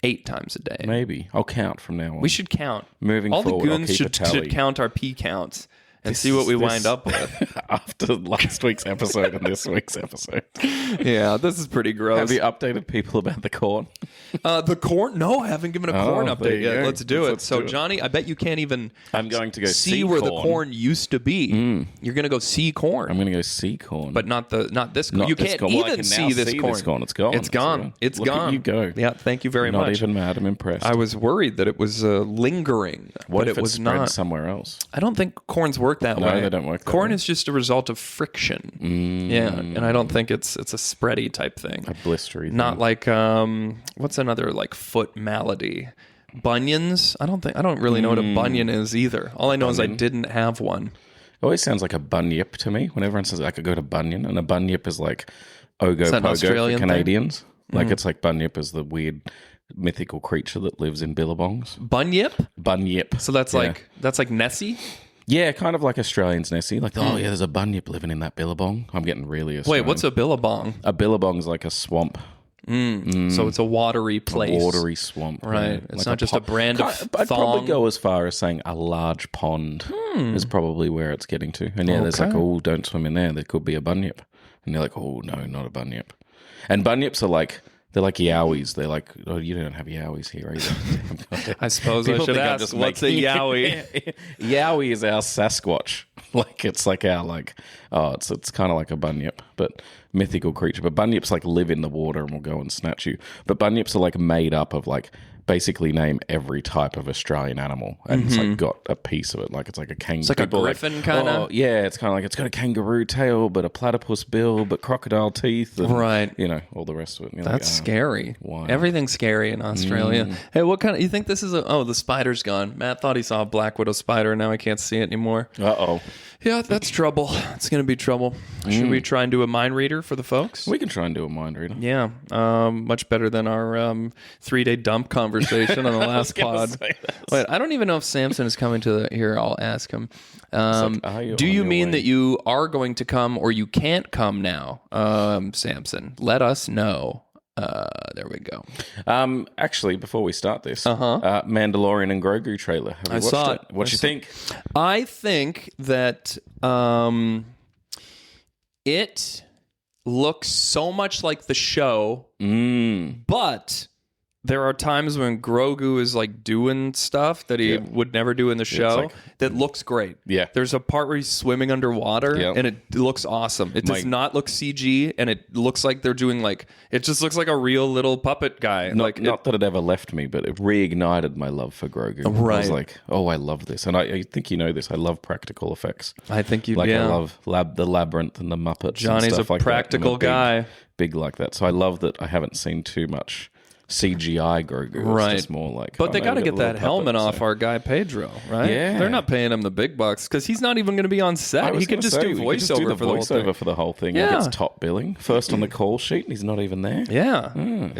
8 times a day. maybe. I'll count from now on. We should count. Moving All forward, the I'll goons keep a should tally. count our pee counts and see what we wind up with. After last week's episode and this week's episode. Yeah, this is pretty gross. Have you updated people about the corn? The corn? No, I haven't given a corn there update you yet. go. Let's do it. Let's So, do it. Johnny, I bet you can't even I'm going to go see where the corn used to be. You're going to go see corn. I'm going to go see corn. But not this corn. Not You this can't corn. Well, I even can see now this see corn. this corn. It's gone. It's gone. So, It's look at gone. you go. Yeah, thank you very Not much. even mad. I'm impressed. I was worried that it was lingering, what but if it was spread not. somewhere else? I don't think corns work that No, way. they don't work that Corn way. is just a result of friction. Yeah, and I don't think it's a spready type thing. A blistery thing. Not like what's another like foot malady? Bunions? I don't really know what a bunion is either. All I know is I didn't have one. It always sounds like a bunyip to me. When everyone says I could go to Bunyan, and a bunyip is like Ogo that an Pogo Australian for thing? Canadians. Like it's like bunyip is the weird mythical creature that lives in billabongs. Bunyip? Bunyip. So that's like Nessie? Yeah, kind of like Australians, Nessie. Like, oh yeah, there's a bunyip living in that billabong. I'm getting really Australian. Wait, what's a billabong? A billabong's like a swamp. So it's a watery place. Watery swamp. Right. yeah. It's Like not just a brand of I'd probably thong. go as far as saying a large pond is probably where it's getting to. And yeah, there's like, Okay. oh, don't swim in there. There could be a bunyip. And you're like, oh, no, not a bunyip. And bunyips are like, they're like yowies. They're like, oh, you don't have yowies here either. I suppose People I should think I'm ask, just what's a making- yowie? Yowie is our Sasquatch. Like it's like our it's kind of like a bunyip, but mythical creature. But bunyips like live in the water and will go and snatch you. But bunyips are like made up of like basically name every type of Australian animal, and it's like got a piece of it. Like it's like a kangaroo. It's like a griffin kinda? Oh, yeah, it's kind of like it's got a kangaroo tail, but a platypus bill, but crocodile teeth, and, Right. You know, all the rest of it. And you're That's like, oh, scary. why? Everything's scary in Australia. Hey, what kind of, you think this is the spider's gone. Matt thought he saw a black widow spider, and now he can't see it anymore. Uh-oh. Yeah, that's trouble. It's going to be trouble. Should we try and do a mind reader for the folks? We can try and do a mind reader. Yeah, much better than our 3-day dump conversation on the last pod. Wait, I don't even know if Samson is coming to here. I'll ask him. are you Do on you your mean way? that you are going to come or you can't come now, Samson? Let us know. There we go. Actually, before we start this, Mandalorian and Grogu trailer. Have you watched saw it. What do you think? I think that It looks so much like the show, but there are times when Grogu is like doing stuff that he would never do in the show that looks great. Yeah. There's a part where he's swimming underwater and it looks awesome. It does not look CG, and it looks like they're doing it just looks like a real little puppet guy. Not that it ever left me, but it reignited my love for Grogu. Right. I was like, oh, I love this. And I think you know this. I love practical effects. I think you I love the Labyrinth and the Muppets. Johnny's and stuff a like practical that. guy. Big like that. So I love that I haven't seen too much CGI Grogu. Right. It's just more like... But they got to get that helmet off our guy Pedro, right? Yeah. They're not paying him the big bucks because he's not even going to be on set. He could just do voiceover for the whole thing. Yeah. He gets top billing. First on the call sheet, and he's not even there. Yeah.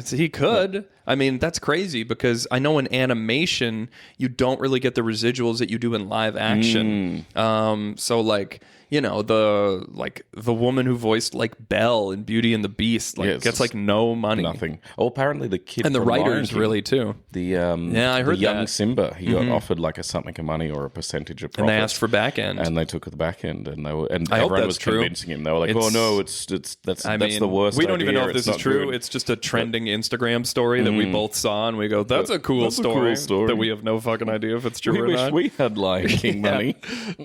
He could. I mean, that's crazy because I know in animation, you don't really get the residuals that you do in live action. So the woman who voiced Belle in Beauty and the Beast gets no money. Nothing. Oh, apparently the kid and the from Lion writers King, really too. I heard the young that. Simba. He got offered something of money or a percentage of profit, And they asked for back end, and they took the back end, and I everyone hope that's was true. convincing him. They were like, "Oh no, that's the worst." We don't even know if this is not true. good." It's just a trending Instagram story that we both saw, and we go, "That's a cool story." That we have no fucking idea if it's true We or wish not. we had Lion King money.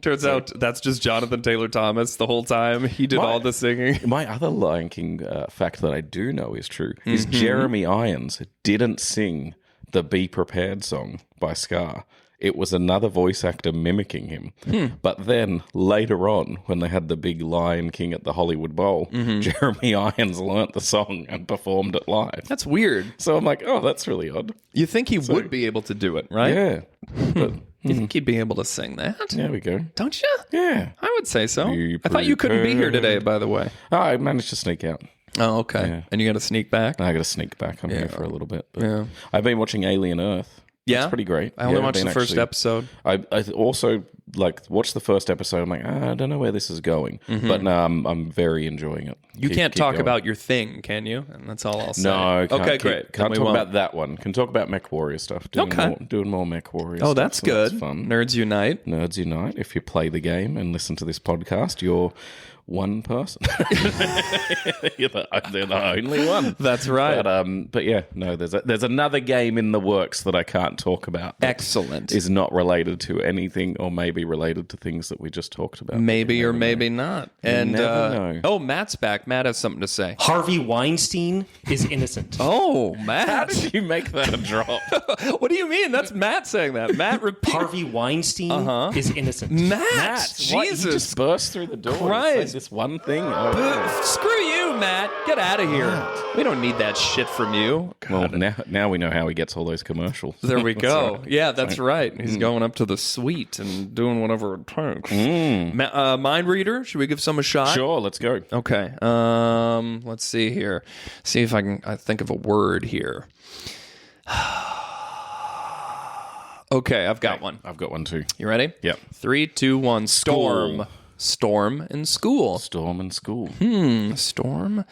Turns out that's just Jonathan Taylor Thomas the whole time. He did all the singing. My other Lion King fact that I do know is true is Jeremy Irons didn't sing the Be Prepared song by Scar. It was another voice actor mimicking him. But then later on, when they had the big Lion King at the Hollywood Bowl, Jeremy Irons learnt the song and performed it live. That's weird. So I'm like, oh, that's really odd. You think he would be able to do it, right? Yeah. But You think he'd be able to sing that? there we go. Don't you? Yeah. I would say so. Be I thought you couldn't be here prepared. today, by the way. Oh, I managed to sneak out. Oh, okay. Yeah. And you got to sneak back? I got to sneak back. I'm here for a little bit. But Yeah. I've been watching Alien Earth. Yeah? It's pretty great. I only Yeah, watched the been first actually- episode. I also watched the first episode. I'm like, I don't know where this is going, but no, I'm very enjoying it. You Keep can't talk going. about your thing, can you? And that's all I'll say. No, can't, okay, great. Can't Then we talk won't. about that one. Can talk about Mech Warrior stuff. Doing more Mech Warrior. Oh, stuff, that's so good. That's fun. Nerds Unite. Nerds Unite. If you play the game and listen to this podcast, you're one person. They're the only one. That's right. But yeah, no. There's another game in the works that I can't talk about. that Excellent. Is not related to anything, or maybe related to things that we just talked about. Maybe or maybe not. And never know. Oh, Matt's back. Matt has something to say. Harvey Weinstein is innocent. Oh, How Matt. did you make that a drop? What do you mean? That's Matt saying that. Matt, repeat. Harvey Weinstein is innocent. Matt, What? You Jesus. just burst through the door. and Christ. say this one thing. Oh. Screw you, Matt. Get out of here. We don't need that shit from you. Well, now we know how he gets all those commercials. There we That's go. right. Yeah, that's right. He's going up to the suite and doing whatever it takes. Mind reader, should we give some a shot? Sure, let's go. Okay. Let's see here. See if I think of a word here. Okay, I've got one. I've got one too. You ready? Yep. 3, 2, 1. Storm. School. Storm and school. Storm and school. Storm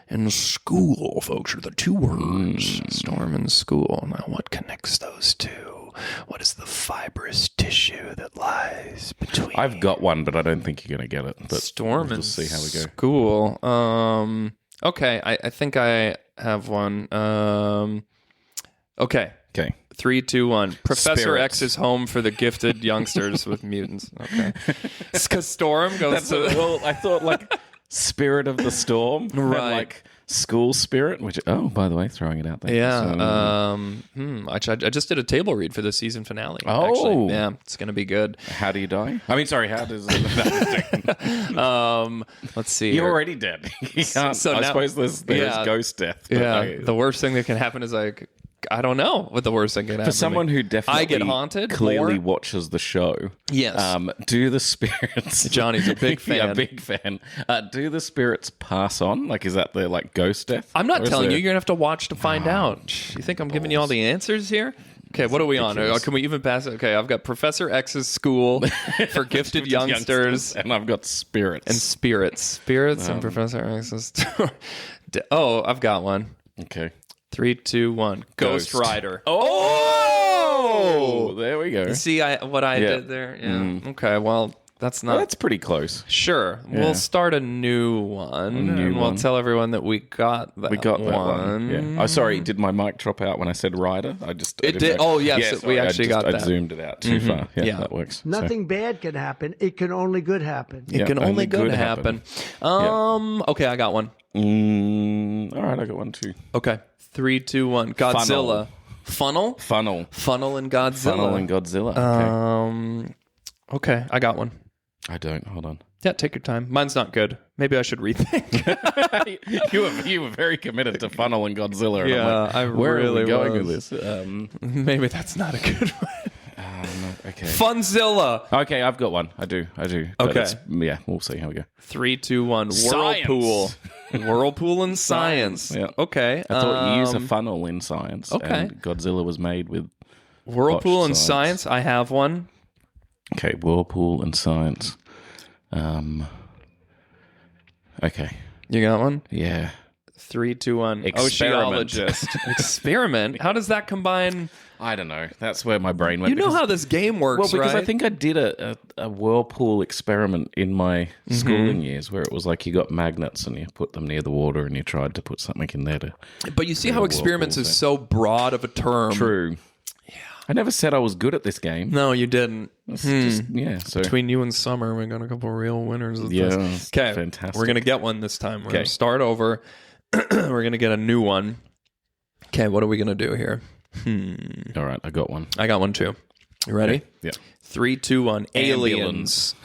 and school, folks, are the two words. Storm and school. Now, what connects those two? What is the fibrous tissue that lies between? I've got one, but I don't think you're going to get it. But Storm we'll and just see how we go. school. Okay, I think I have one. Okay. Okay. 3, 2, 1. Professor Spirits. X is home for the gifted youngsters with mutants. Okay. Because Storm goes to... Well, I thought Spirit of the Storm. and, Right. School Spirit, which, oh, by the way, throwing it out there. Yeah. So, I just did a table read for the season finale. Oh. Actually. Yeah, it's going to be good. how do you die? I mean, sorry, how does Let's see. You're here. already dead. You can't. So I now- suppose there's yeah. ghost death. but Yeah, the worst thing that can happen is I don't know what the worst thing can happen. for someone who definitely I get haunted clearly more. watches the show. Yes. Do the spirits? Johnny's a big fan. Yeah, big fan. Do the spirits pass on? Is that the ghost death? I'm not Or is telling you. there- You're gonna have to watch to find out. You think I'm giving you all the answers here? Okay, what are we on? ridiculous. Can we even pass it? Okay, I've got Professor X's school for gifted youngsters and I've got spirits and spirits. And Professor X's. Oh, I've got one. Okay. 3, 2, 1. Ghost Rider. Oh, there we go. See what I Yeah. did there? Yeah. Okay, well, That's Well, not. that's pretty close. Sure. Yeah. We'll start a new one. And we'll tell everyone that we got that We got that one. Yeah. Oh, sorry. Did my mic drop out when I said rider? I It did. Oh, yes. sorry, we actually got I that. zoomed it out too far. Yeah, Yeah. that works. Nothing bad can happen. It can only good happen. It can only good happen. Okay, I got one. All right, I got one too. Okay. 3, 2, 1. Godzilla. Funnel? Funnel and Godzilla. Funnel and Godzilla. Okay. Okay, I got one. I don't. Hold on. Yeah, take your time. Mine's not good. Maybe I should rethink. you were very committed to Funnel and Godzilla. And Yeah, I'm like, I where really are we going was. with this? Maybe that's not a good one. Okay. Funzilla. Okay, I've got one. I do. But Okay. yeah, we'll see how we go. 3, 2, 1. Science. Whirlpool. Whirlpool and science. Yeah. Okay. I thought you use a funnel in science. Okay. And Godzilla was made with Whirlpool botched and science. I have one. Okay, whirlpool and science. Okay. You got one? Yeah. 3, 2, 1. Experiment. Oceologist. Experiment? How does that combine? I don't know. That's where my brain went. You know how this game works, Well, because right? I think I did a whirlpool experiment in my schooling years where it was like you got magnets and you put them near the water and you tried to put something in there to... But you see how a experiments whirlpool is so broad of a term. True. Yeah. I never said I was good at this game. No, you didn't. It's just, yeah, so... Between you and Summer, we got a couple real winners of Yeah, this. it's Okay, fantastic. we're going to get one this time. We're going Okay. to start over. We're going to get a new one. Okay, what are we going to do here? All right, I got one. I got one too. You ready? Yeah. 3, 2, 1. Aliens.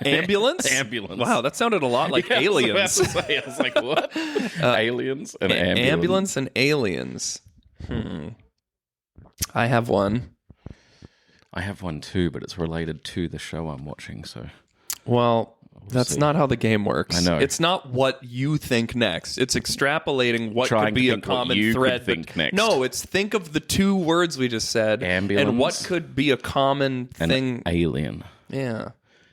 Ambulance? Ambulance. Wow, that sounded a lot like aliens. I was like, what? Aliens and ambulance. Ambulance and aliens. I have one. I have one too, but it's related to the show I'm watching, so... Well, that's see. not how the game works. I know. It's not what you think next. It's extrapolating what Trying could to be a think what common you could thread. think next. No, it's think of the two words we just said Ambulance and what could be a common An thing. alien. Yeah.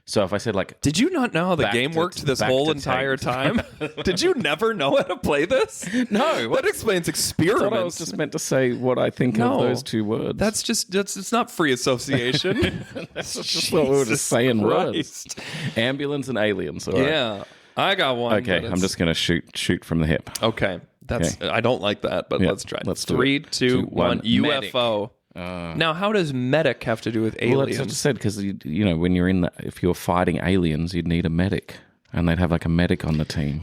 So if I said like... Did you not know how the Back game to- worked this back whole to entire tank. time? Did you never know how to play this? No. That explains I experiments. thought I was just meant to say what I think No. of those two words. That's it's not free association. That's just what we were just saying Christ. words. Ambulance and aliens. All right. Yeah. I got one. Okay, but I'm just going to shoot from the hip. Okay. That's Okay. I don't like that, but Yeah, let's try. let's do 3, it. 2, 2, 1. 1. UFO. Now, how does medic have to do with Well, that's what I aliens? just said because you know when you're in if you're fighting aliens, you'd need a medic, and they'd have like a medic on the team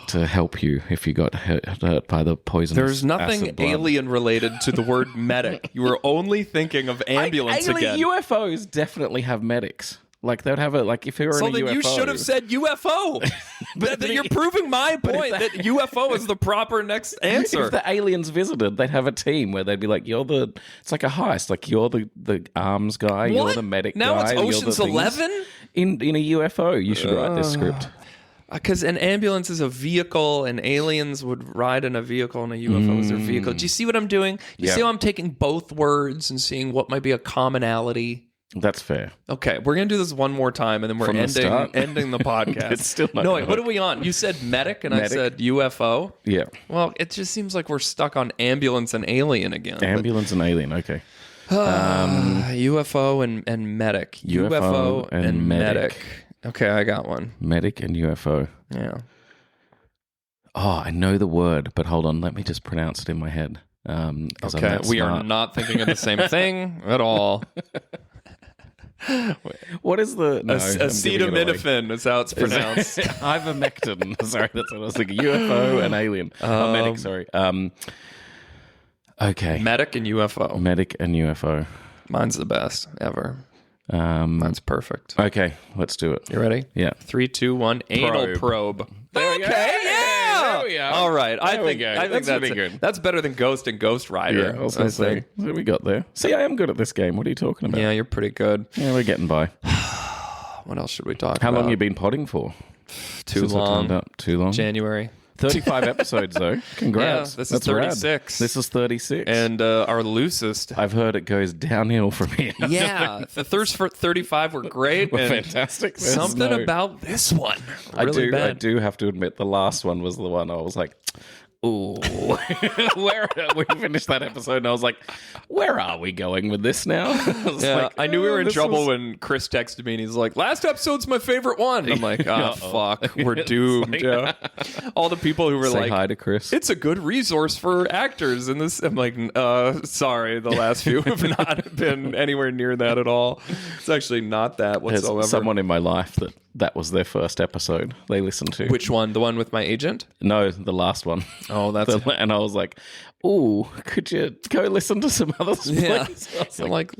to help you if you got hurt by the poisonous. There's nothing acid blood. alien related to the word medic. You were only thinking of ambulance again. UFOs definitely have medics. Like they'd have if you were So in a then UFO. you should have said UFO. You're proving my point that UFO is the proper next answer. If the aliens visited, they'd have a team where they'd be like, it's like a heist. Like you're the arms guy, you're What? the medic Now guy. it's you're the Ocean's things. 11? In a UFO, you should write this script. Because an ambulance is a vehicle, and aliens would ride in a vehicle, and a UFO is their vehicle. Do you see what I'm doing? Do you Yeah. see how I'm taking both words and seeing what might be a commonality? That's fair. Okay, we're gonna do this one more time, and then we're From the start? ending the podcast. It's still not no. gonna Wait, what are work. we on? You said medic, and I Medic. said UFO. Yeah. Well, it just seems like we're stuck on ambulance and alien again. but- Ambulance and alien. Okay. UFO and medic. UFO and medic. Okay, I got one. Medic and UFO. Yeah. Oh, I know the word, but hold on. Let me just pronounce it in my head. 'Cause I'm Okay, that we are smart. not thinking of the same thing at all. What is the... No, I'm giving it away. Acetaminophen is how it's pronounced. Ivermectin. Sorry, that's what I was thinking. UFO and alien. Medic, sorry. Okay. Medic and UFO. Medic and UFO. Mine's the best ever. Mine's perfect. Okay, let's do it. You ready? Yeah. 3, 2, 1. Anal probe. There we go. Okay, yeah. There we are. All right. I There we think go. I think That's pretty good. That's better than Ghost and Ghost Rider. Yeah, I was going to say. What we got there? See, I am good at this game. What are you talking about? Yeah, you're pretty good. Yeah, we're getting by. What else should we talk about? How long you been potting for? Too Since I turned long. up? Too long? January. 35 episodes, though. Congrats. Yeah, this is That's rad. 36. This is 36. And our loosest. I've heard it goes downhill from here. Yeah, the first 35 were great. Were and fantastic. There's Something no- about this one really I bad. do have to admit the last one was the one I was like, ooh. where we finished that episode, and I was like, where are we going with this now? I knew we were in this trouble was- when Chris texted me and he's like, last episode's my favorite one. And I'm like, oh, fuck, we're doomed. Yeah. All the people who were Say like, hi to Chris. it's a good resource for actors in this. I'm like, sorry, the last few have not been anywhere near that at all. It's actually not that There's whatsoever. someone in my life that was their first episode they listened to. Which one? The one with my agent? No, the last one. Oh, that's And I was like, "Ooh, could you go listen to some others, please?" yeah. I was I'm like,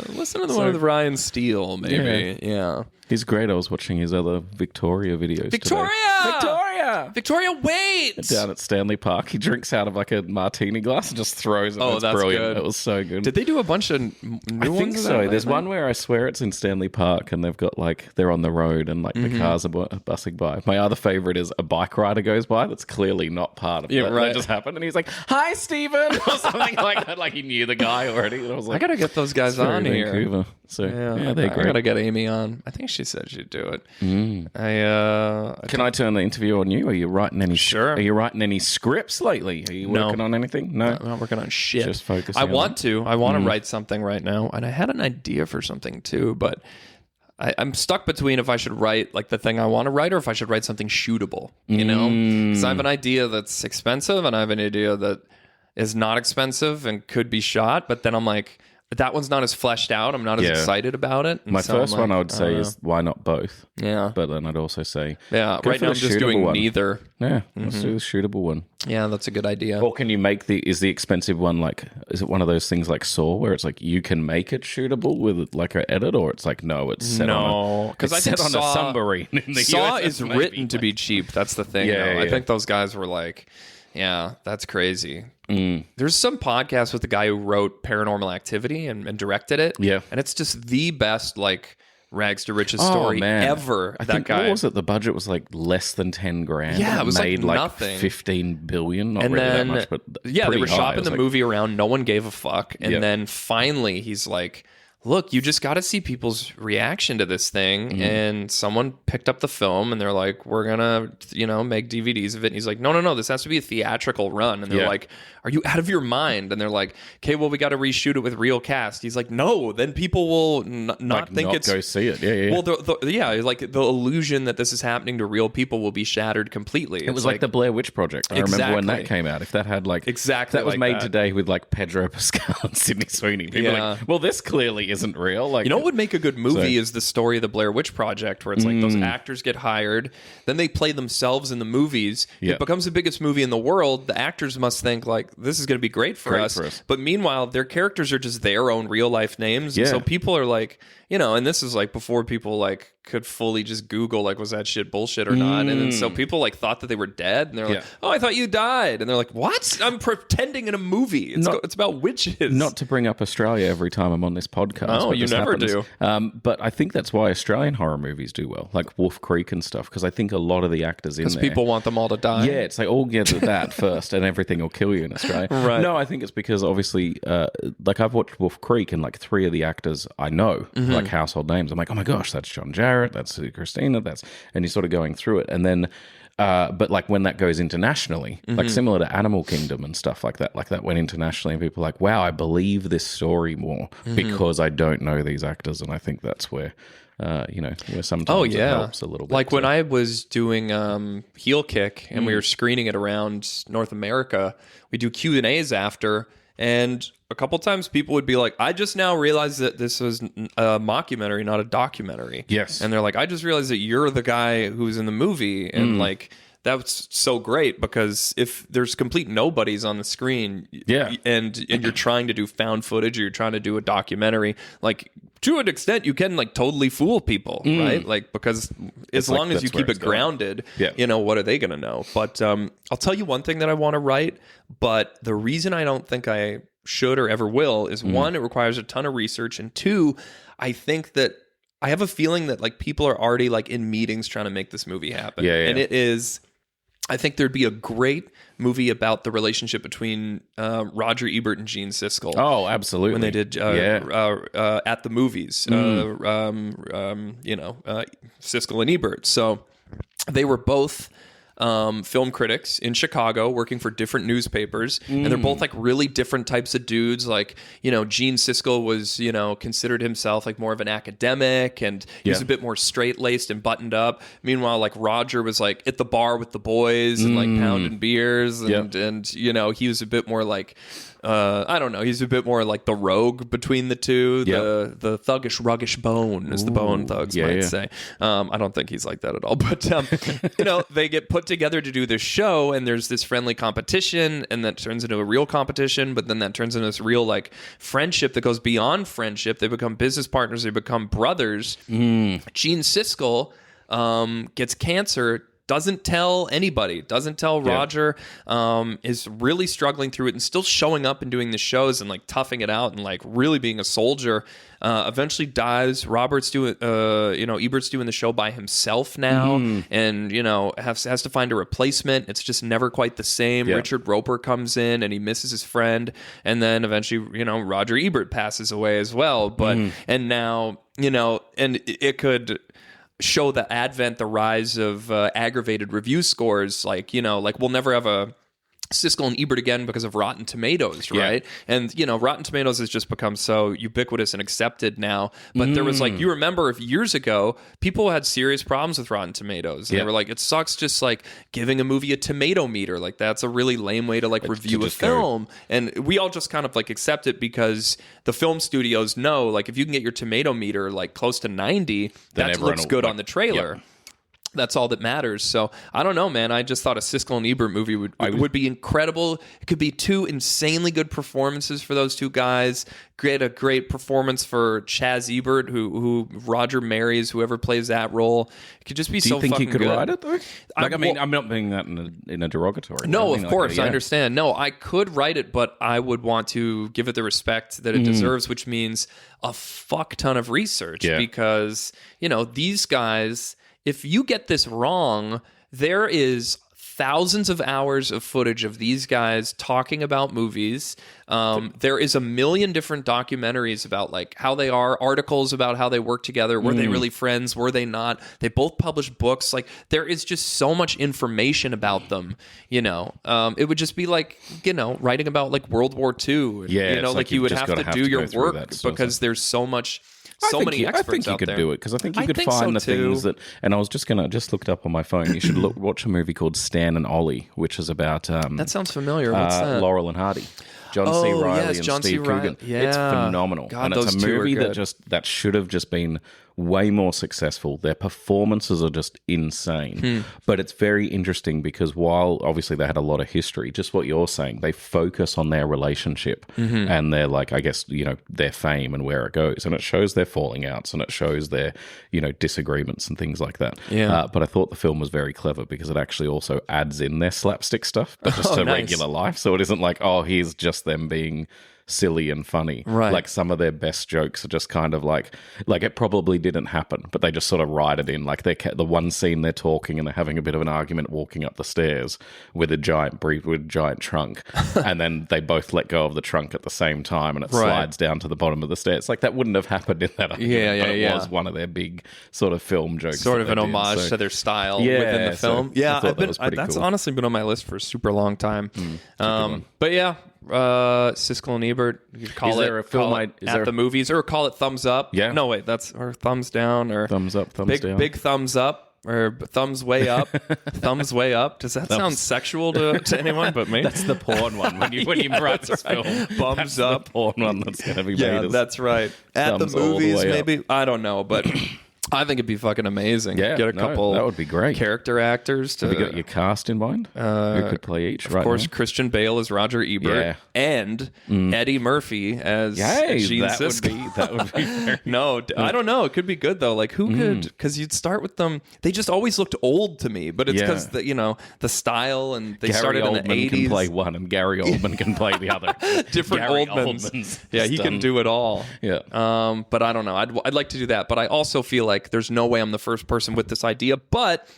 listen to the one with Ryan Steele, maybe. Yeah. he's great. I was watching his other Victoria videos. Victoria! Victoria, wait! today. Down at Stanley Park, he drinks out of like a martini glass and just throws it. Oh, It's that's brilliant. good. It was so good. Did they do a bunch of new I ones? think of so. that There's lately? one where I swear it's in Stanley Park, and they've got like they're on the road, and like the cars are bussing by. My other favorite is a bike rider goes by. That's clearly not part of Yeah, that. right. That just happened, and he's like, "Hi, Stephen," or something like that. Like he knew the guy already. And I was I like, gotta get those guys "They're on in here. Vancouver." So yeah, they're I great. gotta get Amy on. I think she said she'd do it. Can I turn the interview on you? Are you writing any? Sure. Are you writing any scripts lately? Are you No. working on anything? No. I'm not working on shit. Just focusing I on want to. I want to write something right now, and I had an idea for something too, but I'm stuck between if I should write like the thing I want to write or if I should write something shootable. You know, because I have an idea that's expensive, and I have an idea that is not expensive and could be shot, but then I'm like, that one's not as fleshed out. I'm not as Yeah. excited about it. And My so I'm first one like, I would say is why not both? Yeah. But then I'd also say Yeah. go Right for now the I'm just shootable doing one. neither. Yeah, let's do the shootable one. Yeah, that's a good idea. Or can you make is the expensive one like, is it one of those things like Saw where it's like you can make it shootable with like an edit, or it's like, no, it's set on because I it's think set on a submarine in the Saw USS is Navy. written to be cheap. That's the thing. Yeah, though. I yeah. think those guys were like, yeah, that's crazy. There's some podcast with the guy who wrote Paranormal Activity and directed it. Yeah. And it's just the best like rags to riches Oh, story man. ever. I that think, guy. what was it? The budget was like less than 10 grand. Yeah, it was like made nothing. 15 billion. Not And really then, that much, but yeah, they pretty were high. shopping It the was like- movie around. No one gave a fuck. And Yep. then finally he's like, look, you just got to see people's reaction to this thing. Mm-hmm. And someone picked up the film and they're like, we're going to, make DVDs of it. And he's like, no, this has to be a theatrical run. And they're Yeah. like, are you out of your mind? And they're like, okay, well, we got to reshoot it with real cast. He's like, no, then people will not like, think not it's go see it. Yeah, yeah. Well, like the illusion that this is happening to real people will be shattered completely. It was like the Blair Witch Project. I remember when that Exactly. came out. If that had like Exactly that was like made that. today with like Pedro Pascal and Sydney Sweeney. People Yeah. are like, well, this clearly isn't real. Like, You know what would make a good movie So- is the story of the Blair Witch Project, where it's like those actors get hired, then they play themselves in the movies. Yeah. It becomes the biggest movie in the world. The actors must think like this is going to be great for us. But meanwhile, their characters are just their own real life names. And Yeah. so people are like, and this is like before people like could fully just Google like was that shit bullshit or not. And then so people like thought that they were dead, and they're like, Yeah. oh, I thought you died, and they're like, what? I'm pretending in a movie. It's about witches. Not to bring up Australia every time I'm on this podcast. Oh, but you this never happens. But I think that's why Australian horror movies do well, like Wolf Creek and stuff, because I think a lot of the actors in because there... people want them all to die. Yeah, it's like, get that first and everything will kill you in Australia. Right. No, I think it's because obviously, like I've watched Wolf Creek and like 3 of the actors I know, like household names. I'm like, oh my gosh, that's John Jarrett, that's Christina, and you're sort of going through it. And then, but like when that goes internationally, like similar to Animal Kingdom and stuff like that went internationally, and people are like, wow, I believe this story more because I don't know these actors. And I think that's where, where sometimes it helps a little bit. Like when I was doing Heel Kick and we were screening it around North America, we do Q&As after, and a couple times people would be like, I just now realized that this was a mockumentary, not a documentary. Yes. And they're like, I just realized that you're the guy who's in the movie. And like, that's so great, because if there's complete nobodies on the screen, Yeah. and you're trying to do found footage, or you're trying to do a documentary, like to an extent you can like totally fool people, right? Like, because as like, long as you that's where keep it it's going. grounded, Yeah. what are they going to know? But I'll tell you one thing that I want to write, but the reason I don't think I should or ever will is one, it requires a ton of research, and two, I think that I have a feeling that like people are already like in meetings trying to make this movie happen. Yeah. And it is, I think there'd be a great movie about the relationship between Roger Ebert and Gene Siskel. Oh, absolutely. When they did At the Movies, Siskel and Ebert. So they were both film critics in Chicago working for different newspapers, and they're both like really different types of dudes. Like, Gene Siskel was, considered himself like more of an academic, and he was a bit more straight-laced and buttoned up. Meanwhile, like Roger was like at the bar with the boys and like pounding beers, and he was a bit more like I don't know. He's a bit more like the rogue between the two, the thuggish, ruggish Bone, as the Bone thugs might say. I don't think he's like that at all. But, they get put together to do this show, and there's this friendly competition, and that turns into a real competition, but then that turns into this real, like, friendship that goes beyond friendship. They become business partners. They become brothers. Gene Siskel gets cancer, doesn't tell anybody, doesn't tell Roger, is really struggling through it and still showing up and doing the shows and like toughing it out and like really being a soldier. Eventually dies. Ebert's doing the show by himself now, and has to find a replacement. It's just never quite the same. Richard Roper comes in and he misses his friend, and then eventually Roger Ebert passes away as well. But and now and it could show the rise of aggravated review scores. Like we'll never have a Siskel and Ebert again because of Rotten Tomatoes, right? And Rotten Tomatoes has just become so ubiquitous and accepted now. But there was like, you remember if years ago people had serious problems with Rotten Tomatoes, and they were like, it sucks just like giving a movie a tomato meter. Like that's a really lame way to like review a film. And we all just kind of like accept it because the film studios know, like, if you can get your tomato meter like close to 90, that looks good on the trailer. That's all that matters. So I don't know, man. I just thought a Siskel and Ebert movie would be incredible. It could be two insanely good performances for those two guys. A great performance for Chaz Ebert, who Roger marries, whoever plays that role. It could just be so fucking good. Do you think he could write it though? Like, I'm not being that in a derogatory. No, of course, I understand. No, I could write it, but I would want to give it the respect that it deserves, which means a fuck ton of research, because these guys. If you get this wrong, there is thousands of hours of footage of these guys talking about movies. There is a million different documentaries about like how they are, articles about how they work together. Were they really friends? Were they not? They both published books. Like there is just so much information about them. It would just be like writing about like World War II. Like you would have to do your work because there's so much. Many experts I think you out could there. do it because I think you could find the things that. And I was just looked up on my phone. You should watch a movie called Stan and Ollie, which is about. That sounds familiar. What's that? Laurel and Hardy. John C. Reilly and John C. Steve Coogan. Yeah. It's phenomenal. God, and it's a movie that should have just been way more successful. Their performances are just insane. But it's very interesting because while obviously they had a lot of history, just what you're saying, they focus on their relationship and their, like, I guess, their fame and where it goes. And it shows their falling outs and it shows their, disagreements and things like that. Yeah. But I thought the film was very clever because it actually also adds in their slapstick stuff, but just to regular life. So it isn't like, here's just them being silly and funny. Right. Like some of their best jokes are just kind of like it probably didn't happen, but they just sort of write it in. Like the one scene they're talking and they're having a bit of an argument walking up the stairs with a giant trunk, and then they both let go of the trunk at the same time, and it slides down to the bottom of the stairs. Like that wouldn't have happened in that argument, but it was one of their big sort of film jokes. Sort of an homage to their style within the film. That's cool. honestly been on my list for a super long time. But yeah. Siskel and Ebert. You could call it at the movies, or call it thumbs up. Yeah. No, wait, or thumbs down, or thumbs up, thumbs down. Big thumbs up, or thumbs way up. Thumbs way up. Does that sound sexual to anyone but me? That's the porn one when you write this film. Thumbs up. The porn one that's going to be made. That's right. At the movies, maybe. I don't know, but. I think it'd be fucking amazing. Yeah, get a couple. That would be great. Character actors. Have you got your cast in mind? Who could play each? Of course, Christian Bale as Roger Ebert, and Eddie Murphy as Gene Siskel. That would be very I don't know. It could be good though. Like who could? Because you'd start with them. They just always looked old to me, but it's because the style, and they started in the 80s. Can play one, and Gary Oldman can play the other. Different Oldmans. Yeah, he can do it all. Yeah. But I don't know. I'd like to do that, but I also feel like there's no way I'm the first person with this idea, but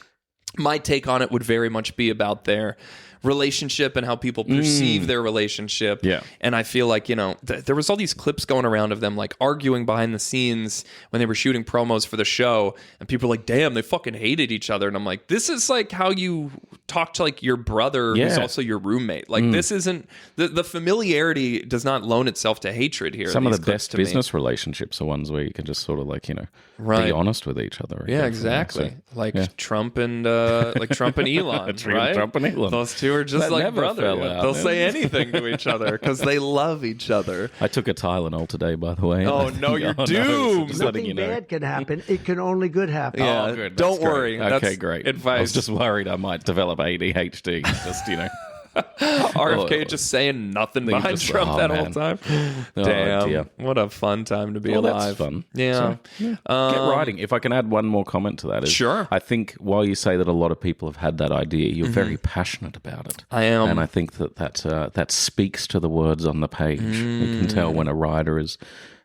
my take on it would very much be about their relationship and how people perceive their relationship. Yeah. And I feel like, there was all these clips going around of them like arguing behind the scenes when they were shooting promos for the show, and people were like, damn, they fucking hated each other. And I'm like, this is like how you talk to like your brother who's also your roommate. Like this isn't the familiarity does not loan itself to hatred here. Some of the best business relationships are ones where you can just sort of like, Right. be honest with each other. Yeah, exactly. Trump and Trump and Elon, right? Trump and Elon. Those two are just That like never brothers. fell out, They'll man. say anything to each other because they love each other. I took a Tylenol today, by the way. Oh, no, you're no, doomed. just letting Nothing you know. bad can happen. It can only good happen. Yeah, Oh, good. don't That's worry. great. That's Okay, great. advice. I was just worried I might develop ADHD. Just, RFK just saying nothing behind just- Trump oh, that man. whole time. Oh, Damn, dear. what a fun time to be Well, alive. that's fun. Yeah. Get writing. If I can add one more comment to that. Sure. I think while you say that a lot of people have had that idea, you're very passionate about it. I am. And I think that speaks to the words on the page. You can tell when a writer is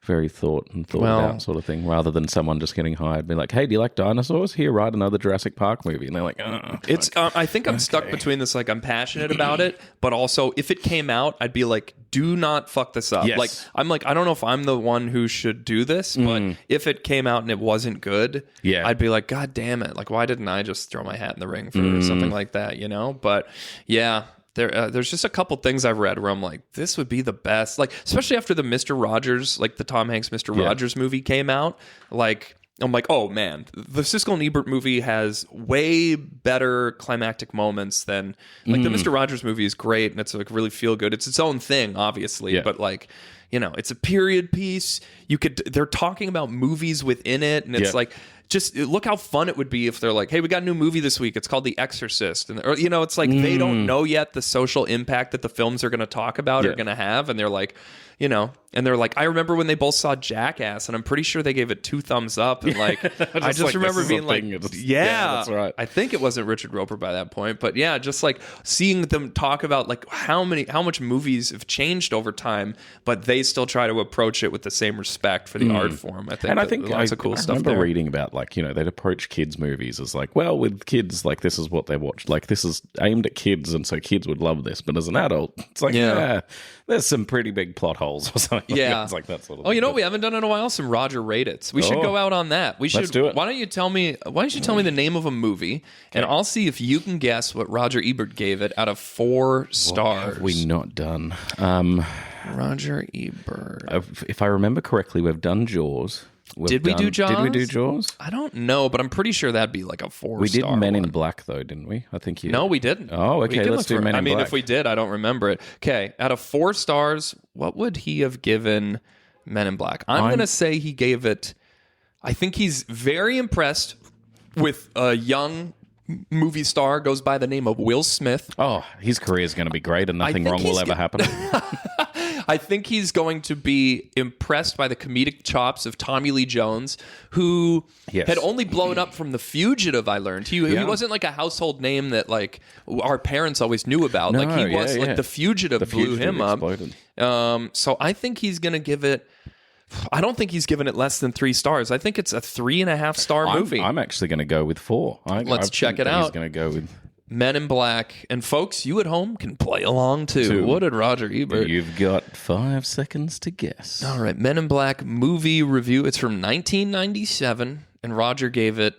very thought out sort of thing, rather than someone just getting hired, be like, hey, do you like dinosaurs? Here, write another Jurassic Park movie. And they're like, It's. I think I'm stuck between this. Like, I'm passionate about it, but also, if it came out, I'd be like, "Do not fuck this up." Yes. Like, I don't know if I'm the one who should do this, but if it came out and it wasn't good, Yeah. I'd be like, "God damn it! Like, why didn't I just throw my hat in the ring for something like that?" But yeah. There's just a couple things I've read where I'm like, this would be the best. Like, especially after the Mr. Rogers, like the Tom Hanks Mr. Rogers movie came out. Like, I'm like, oh man, the Siskel and Ebert movie has way better climactic moments than like the Mr. Rogers movie is great and it's like really feel good. It's its own thing, obviously, but like, it's a period piece. They're talking about movies within it, and it's like, just look how fun it would be if they're like, hey, we got a new movie this week. It's called The Exorcist. And, it's like they don't know yet the social impact that the films are going to talk about or going to have. And they're like, I remember when they both saw Jackass, and I'm pretty sure they gave it 2 thumbs up. And like, I just like, remember this is a being like, thing. yeah, that's right. I think it wasn't Richard Roper by that point, but yeah, just like seeing them talk about like how much movies have changed over time, but they still try to approach it with the same respect for the art form. I think lots of cool stuff remember there. reading about like, they'd approach kids' movies as like, well, with kids, like this is what they watch. Like this is aimed at kids, and so kids would love this. But as an adult, it's like, there's some pretty big plot holes or something. Yeah. It's like that sort of Oh, thing. we haven't done it in a while. Some Roger Rated. We should go out on that. We should. Let's do it. Why don't you tell me the name of a movie, and I'll see if you can guess what Roger Ebert gave it out of 4 stars. What have we not done? Roger Ebert. If I remember correctly, we've done Jaws. Did we do Jaws? Did we do Jaws? I don't know, but I'm pretty sure that'd be like a 4-star. We did Men in one. Black, though, didn't we? I think you. No, we didn't. Oh, We okay. can Let's look do for Men it. in I mean, Black. if we did, I don't remember it. Okay, out of 4 stars, what would he have given Men in Black? I'm going to say he gave it. I think he's very impressed with a young movie star, goes by the name of Will Smith. Oh, his career is going to be great, and nothing think wrong will he's ever happen. I think he's going to be impressed by the comedic chops of Tommy Lee Jones, who had only blown up from The Fugitive, I learned. He wasn't like a household name that like our parents always knew about. No, like he was like The Fugitive blew him up. Exploded. So I think he's going to give it. I don't think he's given it less than 3 stars. I think it's a 3.5-star movie. I'm actually going to go with 4. Let's check it He's out. going to go with. Men in Black. And folks, you at home can play along too. What did Roger Ebert? You've got 5 seconds to guess. All right, Men in Black movie review. It's from 1997, and Roger gave it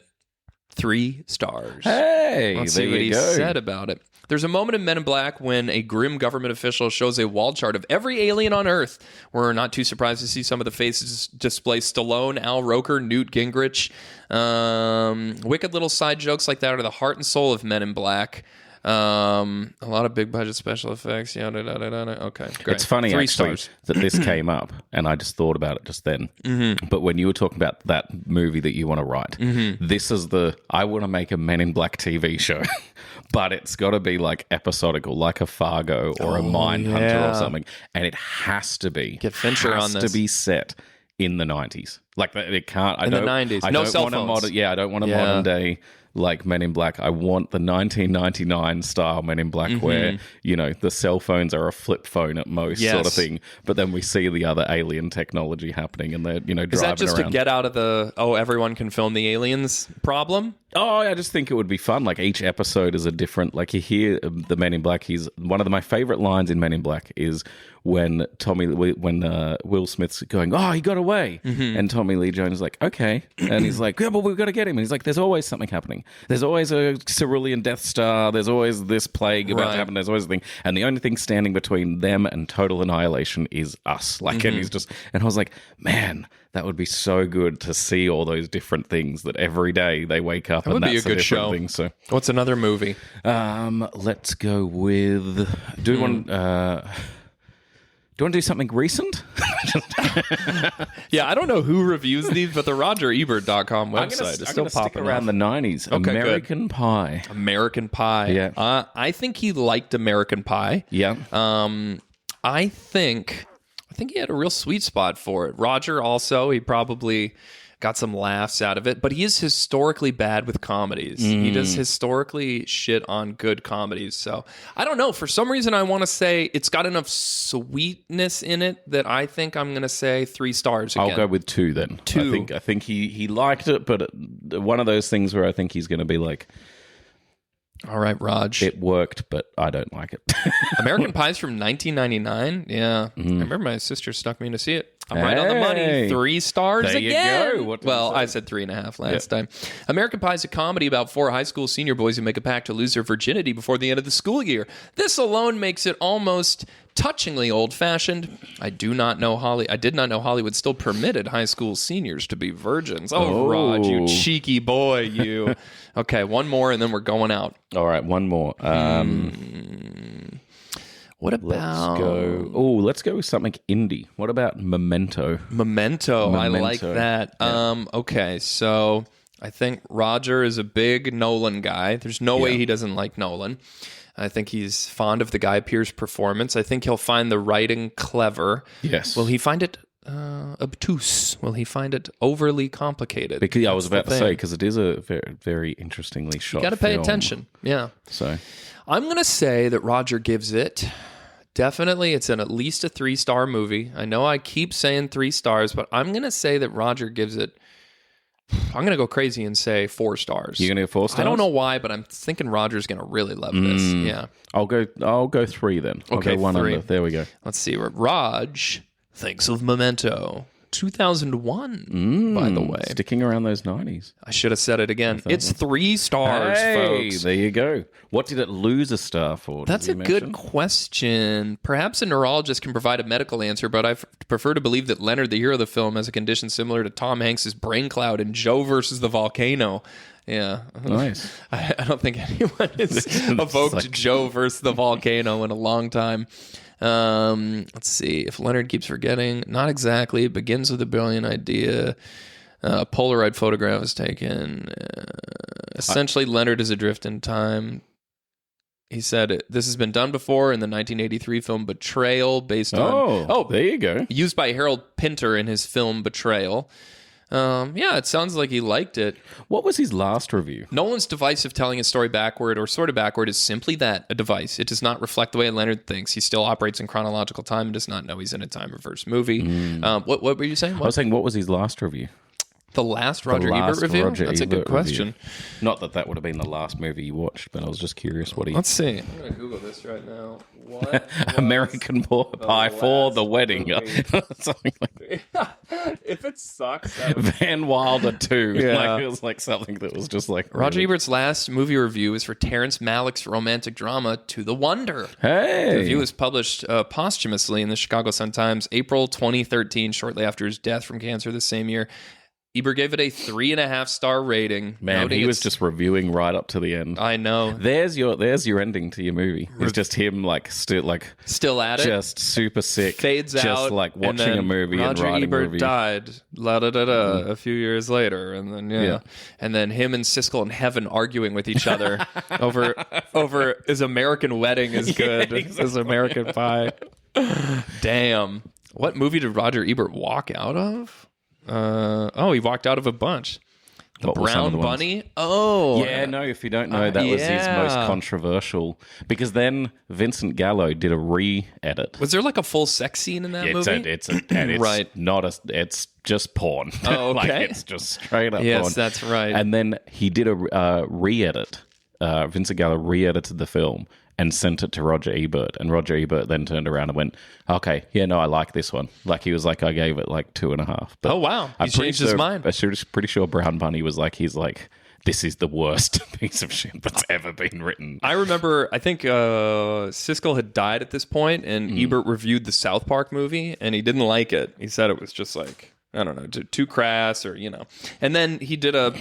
3 stars. Hey, Let's there see what you he go. said about it. There's a moment in Men in Black when a grim government official shows a wall chart of every alien on Earth. We're not too surprised to see some of the faces display Stallone, Al Roker, Newt Gingrich. Wicked little side jokes like that are the heart and soul of Men in Black. A lot of big budget special effects. Yada, yada, yada. Okay, great. It's funny 3 actually stars. that this came up, and I just thought about it just then. But when you were talking about that movie that you want to write, this is I want to make a Men in Black TV show, but it's got to be like episodical, like a Fargo or a Mindhunter or something, and it has to be Get Fincher on this. to be set in the 90s. Like it can't. In the 90s. I No don't cell want phones. I don't want a modern day like Men in Black. I want the 1999 style Men in Black where, the cell phones are a flip phone at most sort of thing. But then we see the other alien technology happening and they're, driving around. Is that just to get out of the, everyone can film the aliens problem? Oh, I just think it would be fun. Like each episode is a different. Like you hear the Men in Black. He's one of my favorite lines in Men in Black is when Will Smith's going, "Oh, he got away," and Tommy Lee Jones is like, "Okay," and he's like, "Yeah, but we've got to get him." And he's like, "There's always something happening. There's always a cerulean Death Star. There's always this plague about to happen. There's always a thing, and the only thing standing between them and total annihilation is us." Like, and he's just, and I was like, man. That would be so good to see all those different things that every day they wake up. That would be a good show. Thing, so. What's another movie? Let's go with. Do you want to do something recent? Yeah, I don't know who reviews these, but the RogerEbert.com website is still popping around the 90s. Okay, American Pie. American Pie. Yeah. I think he liked American Pie. Yeah. I think he had a real sweet spot for it. Roger also, he probably got some laughs out of it, but he is historically bad with comedies. He does historically shit on good comedies. So I don't know. For some reason, I want to say it's got enough sweetness in it that I think I'm going to say 3 stars again. I'll go with 2 then. 2. I think he liked it, but one of those things where I think he's going to be like, all right, Raj. it worked, but I don't like it. American Pie's from 1999. Yeah. I remember my sister snuck me in to see it. I'm right on the money. 3 stars there again. You go. What well, I said 3.5 last time. American Pie is a comedy about 4 high school senior boys who make a pact to lose their virginity before the end of the school year. This alone makes it almost touchingly old-fashioned. I did not know Hollywood still permitted high school seniors to be virgins. Oh, Rod, you cheeky boy, you. Okay, one more and then we're going out. All right, one more. What about... Let's go with something indie. What about Memento? Memento. I like that. Yeah. Okay, so I think Roger is a big Nolan guy. There's no way he doesn't like Nolan. I think he's fond of the Guy Pearce performance. I think he'll find the writing clever. Yes. Will he find it obtuse? Will he find it overly complicated? Because I was about to say, because it is a very, very interestingly shot You got to pay film. attention. Yeah. So I'm going to say that Roger gives it... Definitely, it's at least a 3-star movie. I know I keep saying 3 stars, but I'm going to say that Roger gives it... I'm going to go crazy and say 4 stars. You're going to get 4 stars? I don't know why, but I'm thinking Roger's going to really love this. Yeah. I'll go 3 then. I'll Okay, go 1 3. under. There we go. Let's see what Raj thinks of Memento. 2001, by the way. Sticking around those 90s. I should have said it again. It's 3 stars, folks. There you go. What did it lose a star for? That's a good question. Perhaps a neurologist can provide a medical answer, but I prefer to believe that Leonard, the hero of the film, has a condition similar to Tom Hanks' brain cloud in Joe versus the Volcano. Yeah. Nice. I don't think anyone has evoked Joe versus the Volcano in a long time. Let's see. If Leonard keeps forgetting, not exactly. It begins with a brilliant idea. Polaroid photograph is taken. Essentially, Leonard is adrift in time. He said this has been done before in the 1983 film Betrayal, based on... there you go. Used by Harold Pinter in his film Betrayal. Yeah, it sounds like he liked it. What was his last review? Nolan's device of telling a story backward or sort of backward is simply that, a device. It does not reflect the way Leonard thinks. He still operates in chronological time and does not know he's in a time reverse movie. What were you saying? I was saying, what was his last review? The last Roger Ebert review? That's a good question. Review. Not that would have been the last movie you watched, but I was just curious what he... Let's see. I'm going to Google this right now. What American Pie for the Wedding. Something like that. If it sucks... Van Wilder 2. Yeah. It was like something that was just like... Roger Ebert's last movie review is for Terrence Malick's romantic drama, To the Wonder. Hey! The review was published posthumously in the Chicago Sun-Times, April 2013, shortly after his death from cancer the same year. Ebert gave it a 3.5-star rating. Man, he was just reviewing right up to the end. I know. There's your ending to your movie. It's just him still at it, just super sick, fades just out, just like watching a movie Roger and writing Ebert a review. died. A few years later, and then and then him and Siskel in heaven arguing with each other over is American Wedding as good as American Pie. Damn, what movie did Roger Ebert walk out of? He walked out of a bunch. What were some of Brown the ones? Bunny? Oh. Yeah, no, if you don't know, that was his most controversial. Because then Vincent Gallo did a re-edit. Was there like a full sex scene in that movie? It's Right. not a, it's just porn. Oh, okay. Like, it's just straight up Yes, porn. that's right. And then he did a re-edit. Vincent Gallo re-edited the film and sent it to Roger Ebert. And Roger Ebert then turned around and went, okay, yeah, no, I like this one. Like, he was like, I gave it like 2.5. But Oh, wow. He I'm pretty changed his sure- mind. I'm pretty sure Brown Bunny was like, this is the worst piece of shit that's ever been written. I remember, I think Siskel had died at this point, and Ebert reviewed the South Park movie, and he didn't like it. He said it was just like, I don't know, too crass or, And then he did a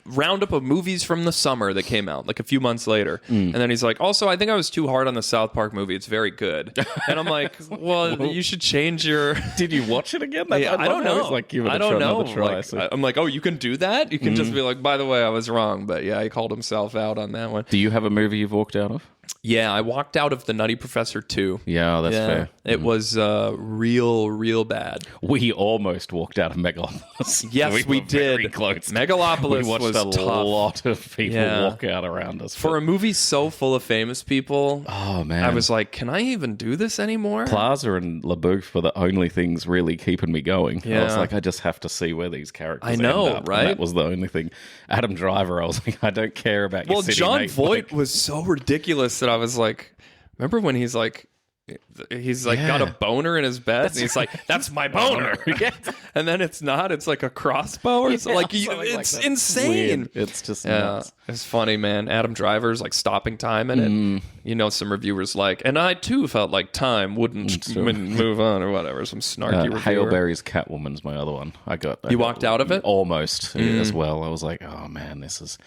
roundup of movies from the summer that came out, like a few months later. And then he's like, also, I think I was too hard on the South Park movie. It's very good. And I'm like, well, you should change your... Did you watch it again? Yeah, I don't know. It's like, give it I a don't try, know. another try. Like, So- I'm like, oh, you can do that? You can just be like, by the way, I was wrong. But yeah, he called himself out on that one. Do you have a movie you've walked out of? Yeah, I walked out of The Nutty Professor 2. Yeah, that's fair. It was real bad. We almost walked out of Megalopolis. Yes, we were very did. close. Megalopolis we watched was a tough. lot of people Yeah. walk out around us. For a movie so full of famous people, oh, man. I was like, can I even do this anymore? Plaza and LaBouffe were the only things really keeping me going. I was Yeah. like, I just have to see where these characters I know, end up. right? And that was the only thing. Adam Driver, I was like, I don't care about your Well, city, John mate. Voight Like, was so ridiculous that I was like, remember when he's like got a boner in his bed and he's like, that's my boner. And then it's not, it's like a crossbow or something. Like, something like it's that. insane. Weird. It's just Yeah, nuts. it's funny, man. Adam Driver's like stopping time in it. Some reviewers like, and I too felt like time wouldn't move on or whatever. Some snarky reviewer. Hale Berry's Catwoman's my other one. I got walked out of it? almost as well. I was like, oh man, this is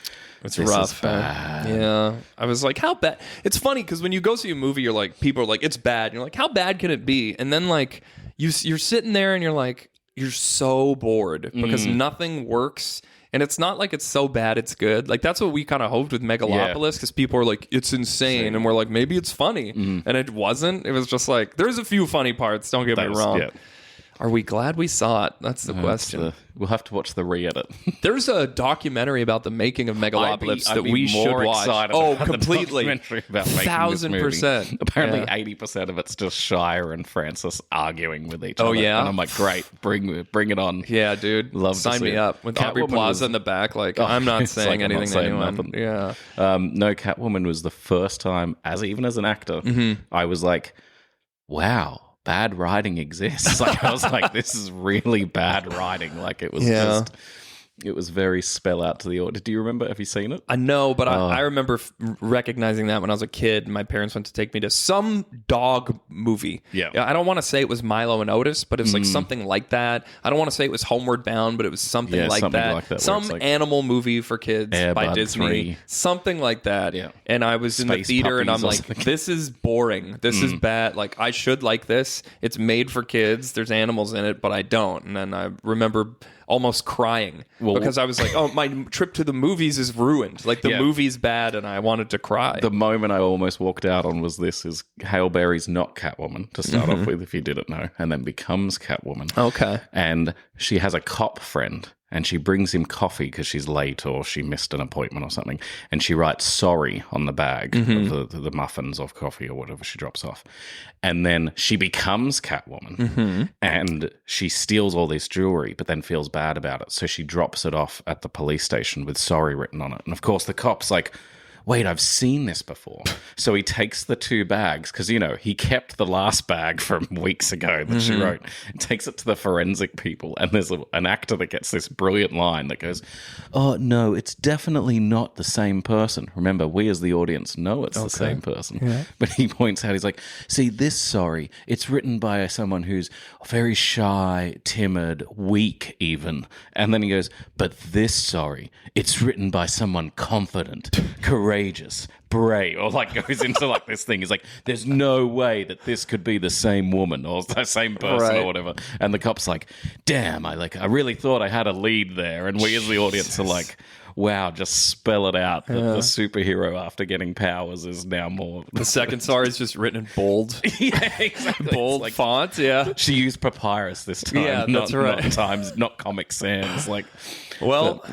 rough. bad. Yeah. I was like, how bad? It's funny because when you go see a movie, you're like, people are like, it's bad. And you're like, how bad can it be? And then like you're sitting there and you're like, you're so bored because nothing works. And it's not like it's so bad it's good. Like that's what we kind of hoped with Megalopolis because people are like, it's insane. And we're like, maybe it's funny. And it wasn't. It was just like, there's a few funny parts. Don't get me wrong. Yeah. Are we glad we saw it? That's the question. We'll have to watch the re-edit. There's a documentary about the making of Megalopolis I'd that be we should more watch. excited Oh, about the completely. documentary about making this movie. 1,000%. Apparently, Yeah. 80% of it's just Shire and Francis arguing with each other. Oh, yeah? And I'm like, great, bring it on. Yeah, dude. Love to Sign see me it. up with Aubrey Catwoman Plaza was- in the back. Like, I'm not It's saying like, I'm not anything to saying anyone. nothing. Yeah. No, Catwoman was the first time, even as an actor, I was like, wow. Bad writing exists. Like I was like, this is really bad writing. Like it was just, it was very spell out to the audience. Do you remember? Have you seen it? I know, but I remember recognizing that when I was a kid. My parents went to take me to some dog movie. Yeah. I don't want to say it was Milo and Otis, but it was like something like that. I don't want to say it was Homeward Bound, but it was something like something that. like that, where Some it's like animal movie for kids Air by Bud Disney. 3. Something like that. Yeah. And I was in the Space theater and I'm Puppies or like, something. this is boring. This is bad. Like, I should like this. It's made for kids. There's animals in it, but I don't. And then I remember almost crying because I was like, oh, my trip to the movies is ruined. Like the movie's bad and I wanted to cry. The moment I almost walked out on was Hale Berry's not Catwoman to start off with, if you didn't know, and then becomes Catwoman. Okay. And she has a cop friend and she brings him coffee because she's late or she missed an appointment or something. And she writes sorry on the bag of the muffins of coffee or whatever she drops off. And then she becomes Catwoman and she steals all this jewelry, but then feels bad about it. So she drops it off at the police station with sorry written on it. And of course the cop's like, wait, I've seen this before. So he takes the 2 bags, because, he kept the last bag from weeks ago that she wrote, and takes it to the forensic people. And there's an actor that gets this brilliant line that goes, oh, no, it's definitely not the same person. Remember, we as the audience know it's the same person. Yeah. But he points out, he's like, see, this sorry, it's written by someone who's very shy, timid, weak even. And then he goes, but this sorry, it's written by someone confident, courageous, brave, or like goes into like this thing. He's like, there's no way that this could be the same woman or the same person or whatever. And the cop's like, damn, I really thought I had a lead there. And we as the audience are like, wow, just spell it out. That the superhero after getting powers is now more. The second star is just written in bold, Yeah, exactly. bold It's like, font. Yeah. she used papyrus this time. Yeah, that's right. Not Comic Sans. Like, Well,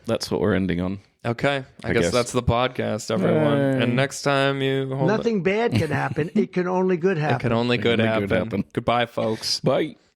that's what we're ending on. okay. I guess guess. that's the podcast, everyone. Yay. And next time you hold Nothing bad can happen. It can only good happen. it can only good Only happen. good happen. Goodbye, folks. Bye.